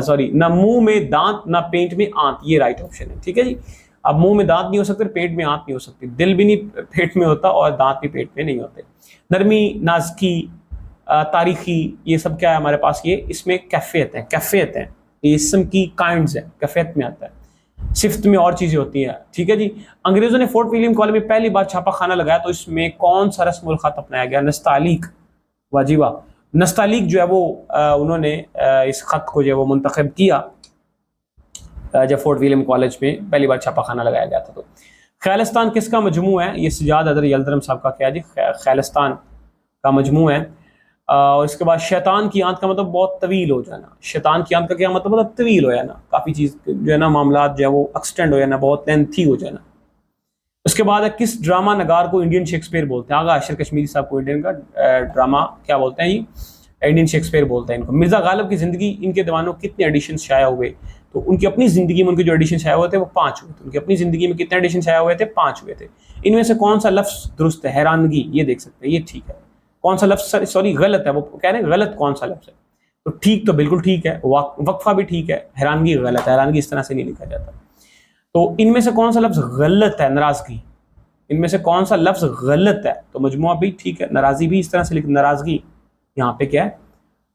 A: सॉरी न मुंह में दांत न पेट में आंत, ये राइट ऑप्शन है, ठीक है जी। अब मुंह में दांत नहीं हो सकते, पेट में आंत नहीं हो सकती, दिल भी नहीं पेट में होता और दांत भी पेट में नहीं होते। नरमी, नाज़की, तारीखी, ये सब क्या है हमारे पास, ये इसमें कैफियत है। कैफियत है ये इसम की काइंड्स है, कैफियत में आता है। सिफ्त में और चीज़ें होती हैं, ठीक है जी। अंग्रेज़ों ने फोर्ट विलियम कॉलेज में पहली बार छापा खाना लगाया तो इसमें कौन सा रस्मुल ख़त अपनाया गया? नस्तालीक। वाजिबा, नस्तालीक जो है वो उन्होंने इस ख़त को जो है वो मुंतखब किया जब फोर्ट विलियम कॉलेज में पहली बार छापा खाना लगाया गया था। तो खैलिस्तान किसका मजमू है? ये सजाद अदर यल्दरम साहब का क्या जी, खैलिस्तान का मजमू है। और इसके बाद शैतान की आंत का मतलब बहुत तवील हो जाना। शैतान की आंत का क्या मतलब तवील हो जाना, काफ़ी चीज़ जो है ना मामला जो है वो एक्सटेंड हो जाना, बहुत लेंथी हो जाना। उसके बाद है किस ड्रामा नगार को इंडियन शेक्सपियर बोलते हैं? आगा अशर कश्मीरी साहब को इंडियन का ड्रामा क्या बोलते हैं जी, इंडियन शेक्सपियर बोलते हैं इनको। मिर्ज़ा गालिब की ज़िंदगी, इनके दीवानों कितने एडिशन शाया हुए? तो उनकी अपनी ज़िंदगी में उनके जो एडिशन शाया हुए थे वो 5 हुए थे। उनकी अपनी ज़िंदगी में कितने एडिशन शाया हुए थे? 5 हुए थे। इनमें से कौन सा लफ्ज़ दुरुस्त है? हैरानगी, ये देख सकते हैं, ये ठीक है। कौन सा लफ्ज़, सॉरी गलत है, वो कह रहे हैं गलत कौन सा लफ्ज़ है। तो ठीक तो बिल्कुल ठीक है, वक्फा भी ठीक है, हैरानगी गलत है, हैरानगी इस तरह से नहीं लिखा जाता। तो इनमें से कौन सा लफ्ज़ गलत है? नाराज़गी। इनमें से कौन सा लफ्ज़ गलत है? तो मजमुआ भी ठीक है, नाराज़गी भी इस तरह से लिख, नाराज़गी यहाँ पे क्या है,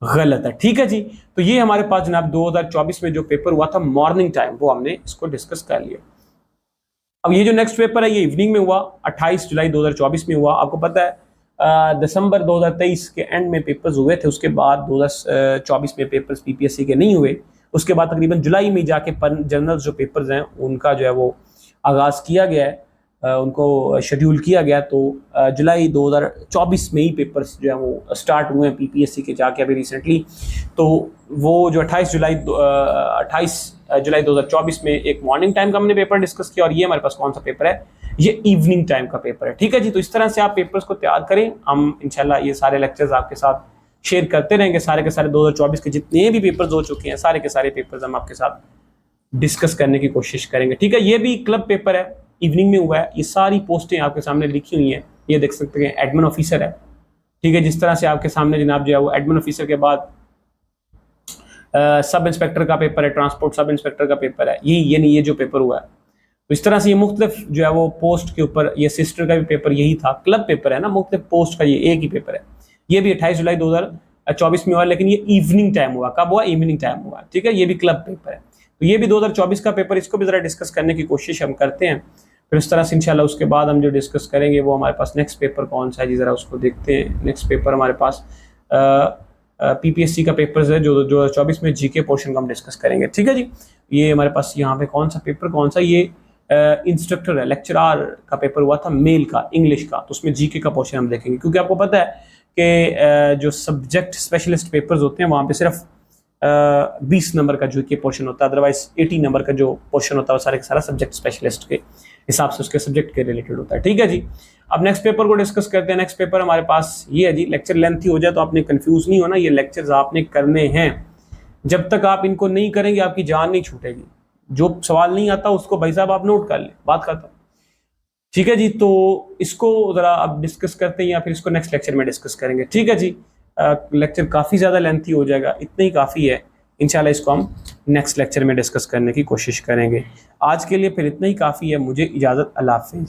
A: गलत है, ठीक है जी। तो ये हमारे पास जनाब 2024 में जो पेपर हुआ था मॉर्निंग टाइम, वो हमने इसको डिस्कस कर लिया। अब ये जो नेक्स्ट पेपर है ये इवनिंग में हुआ, 28 जुलाई 2024 में हुआ। आपको पता है दिसंबर 2023 के एंड में पेपर्स हुए थे, उसके बाद 2024 में पेपर्स PPSC के नहीं हुए। उसके बाद तकरीबन जुलाई में जाके जनरल जो पेपर्स हैं उनका जो है वो आगाज़ किया गया है, उनको शेड्यूल किया गया। तो जुलाई 2024 में ही पेपर्स जो है वो स्टार्ट हुए हैं PPSC के जाके अभी रिसेंटली। तो वो जो 28 जुलाई 2024 में एक मॉर्निंग टाइम का हमने पेपर डिस्कस किया, और ये हमारे पास कौन सा पेपर है, ये इवनिंग टाइम का पेपर है, ठीक है जी। तो इस तरह से आप पेपर्स को तैयार करें, हम इंशाल्लाह ये सारे लेक्चर्स आपके साथ शेयर करते रहेंगे। सारे के सारे 2024 के जितने भी पेपर्स हो चुके हैं, सारे के सारे पेपर्स हम आपके साथ डिस्कस करने की कोशिश करेंगे, ठीक है। ये भी क्लब पेपर है, इवनिंग में हुआ है। ये सारी पोस्टें आपके सामने लिखी हुई हैं, ये देख सकते हैं, एडमिन ऑफिसर है, ठीक है। जिस तरह से आपके सामने जनाब जो है वो एडमिन ऑफिसर के बाद सब इंस्पेक्टर का पेपर है, ट्रांसपोर्ट सब इंस्पेक्टर का पेपर है, ये जो पेपर हुआ है। तो इस तरह से ये मुख्तलिफ जो है वो पोस्ट के ऊपर, ये सिस्टर का भी पेपर यही था, क्लब पेपर है ना, मुख्तलिफ पोस्ट का ये एक ही पेपर है। ये भी 28 जुलाई 2024 में हुआ, लेकिन ये इवनिंग टाइम हुआ। कब हुआ? इवनिंग टाइम हुआ, ठीक है। ये भी क्लब पेपर है, तो ये भी 2024 का पेपर, इसको भी जरा डिस्कस करने की कोशिश हम करते हैं। फिर इस तरह से इंशाल्लाह उसके बाद हम जो डिस्कस करेंगे वो हमारे पास नेक्स्ट पेपर कौन सा है जी, जरा उसको देखते हैं। नेक्स्ट पेपर हमारे पास पीपीएससी का पेपर है, जो 2024 में जीके पोर्शन का हम डिस्कस करेंगे, ठीक है जी। ये हमारे पास यहाँ पे कौन सा पेपर, कौन सा, ये इंस्ट्रक्टर है, लेक्चरर का पेपर हुआ था, मेल का, इंग्लिश का। तो उसमें जीके का पोर्शन हम देखेंगे, क्योंकि आपको पता है कि जो सब्जेक्ट स्पेशलिस्ट पेपर्स होते हैं वहाँ पे सिर्फ 20 नंबर का जीके पोर्शन होता है, अदरवाइज 80 नंबर का जो पोर्शन होता है वो सारे का सारा सब्जेक्ट स्पेशलिस्ट के हिसाब से उसके सब्जेक्ट के रिलेटेड होता है, ठीक है जी। अब नेक्स्ट पेपर को डिस्कस करते हैं। नेक्स्ट पेपर हमारे पास ये है जी। लेक्चर लेंथी हो जाए तो आपने कंफ्यूज नहीं होना, ये लेक्चर्स आपने करने हैं। जब तक आप इनको नहीं करेंगे आपकी जान नहीं छूटेगी। जो सवाल नहीं आता उसको भाई साहब आप नोट कर लें, बात खत्म, ठीक है जी। तो इसको जरा अब डिस्कस करते हैं या फिर इसको नेक्स्ट लेक्चर में डिस्कस करेंगे, ठीक है जी। लेक्चर काफ़ी ज़्यादा लेंथी हो जाएगा, इतना ही काफ़ी है। इंशाल्लाह इसको हम नेक्स्ट लेक्चर में डिस्कस करने की कोशिश करेंगे। आज के लिए फिर इतना ही काफ़ी है। मुझे इजाज़त, अल्लाह हाफिज़।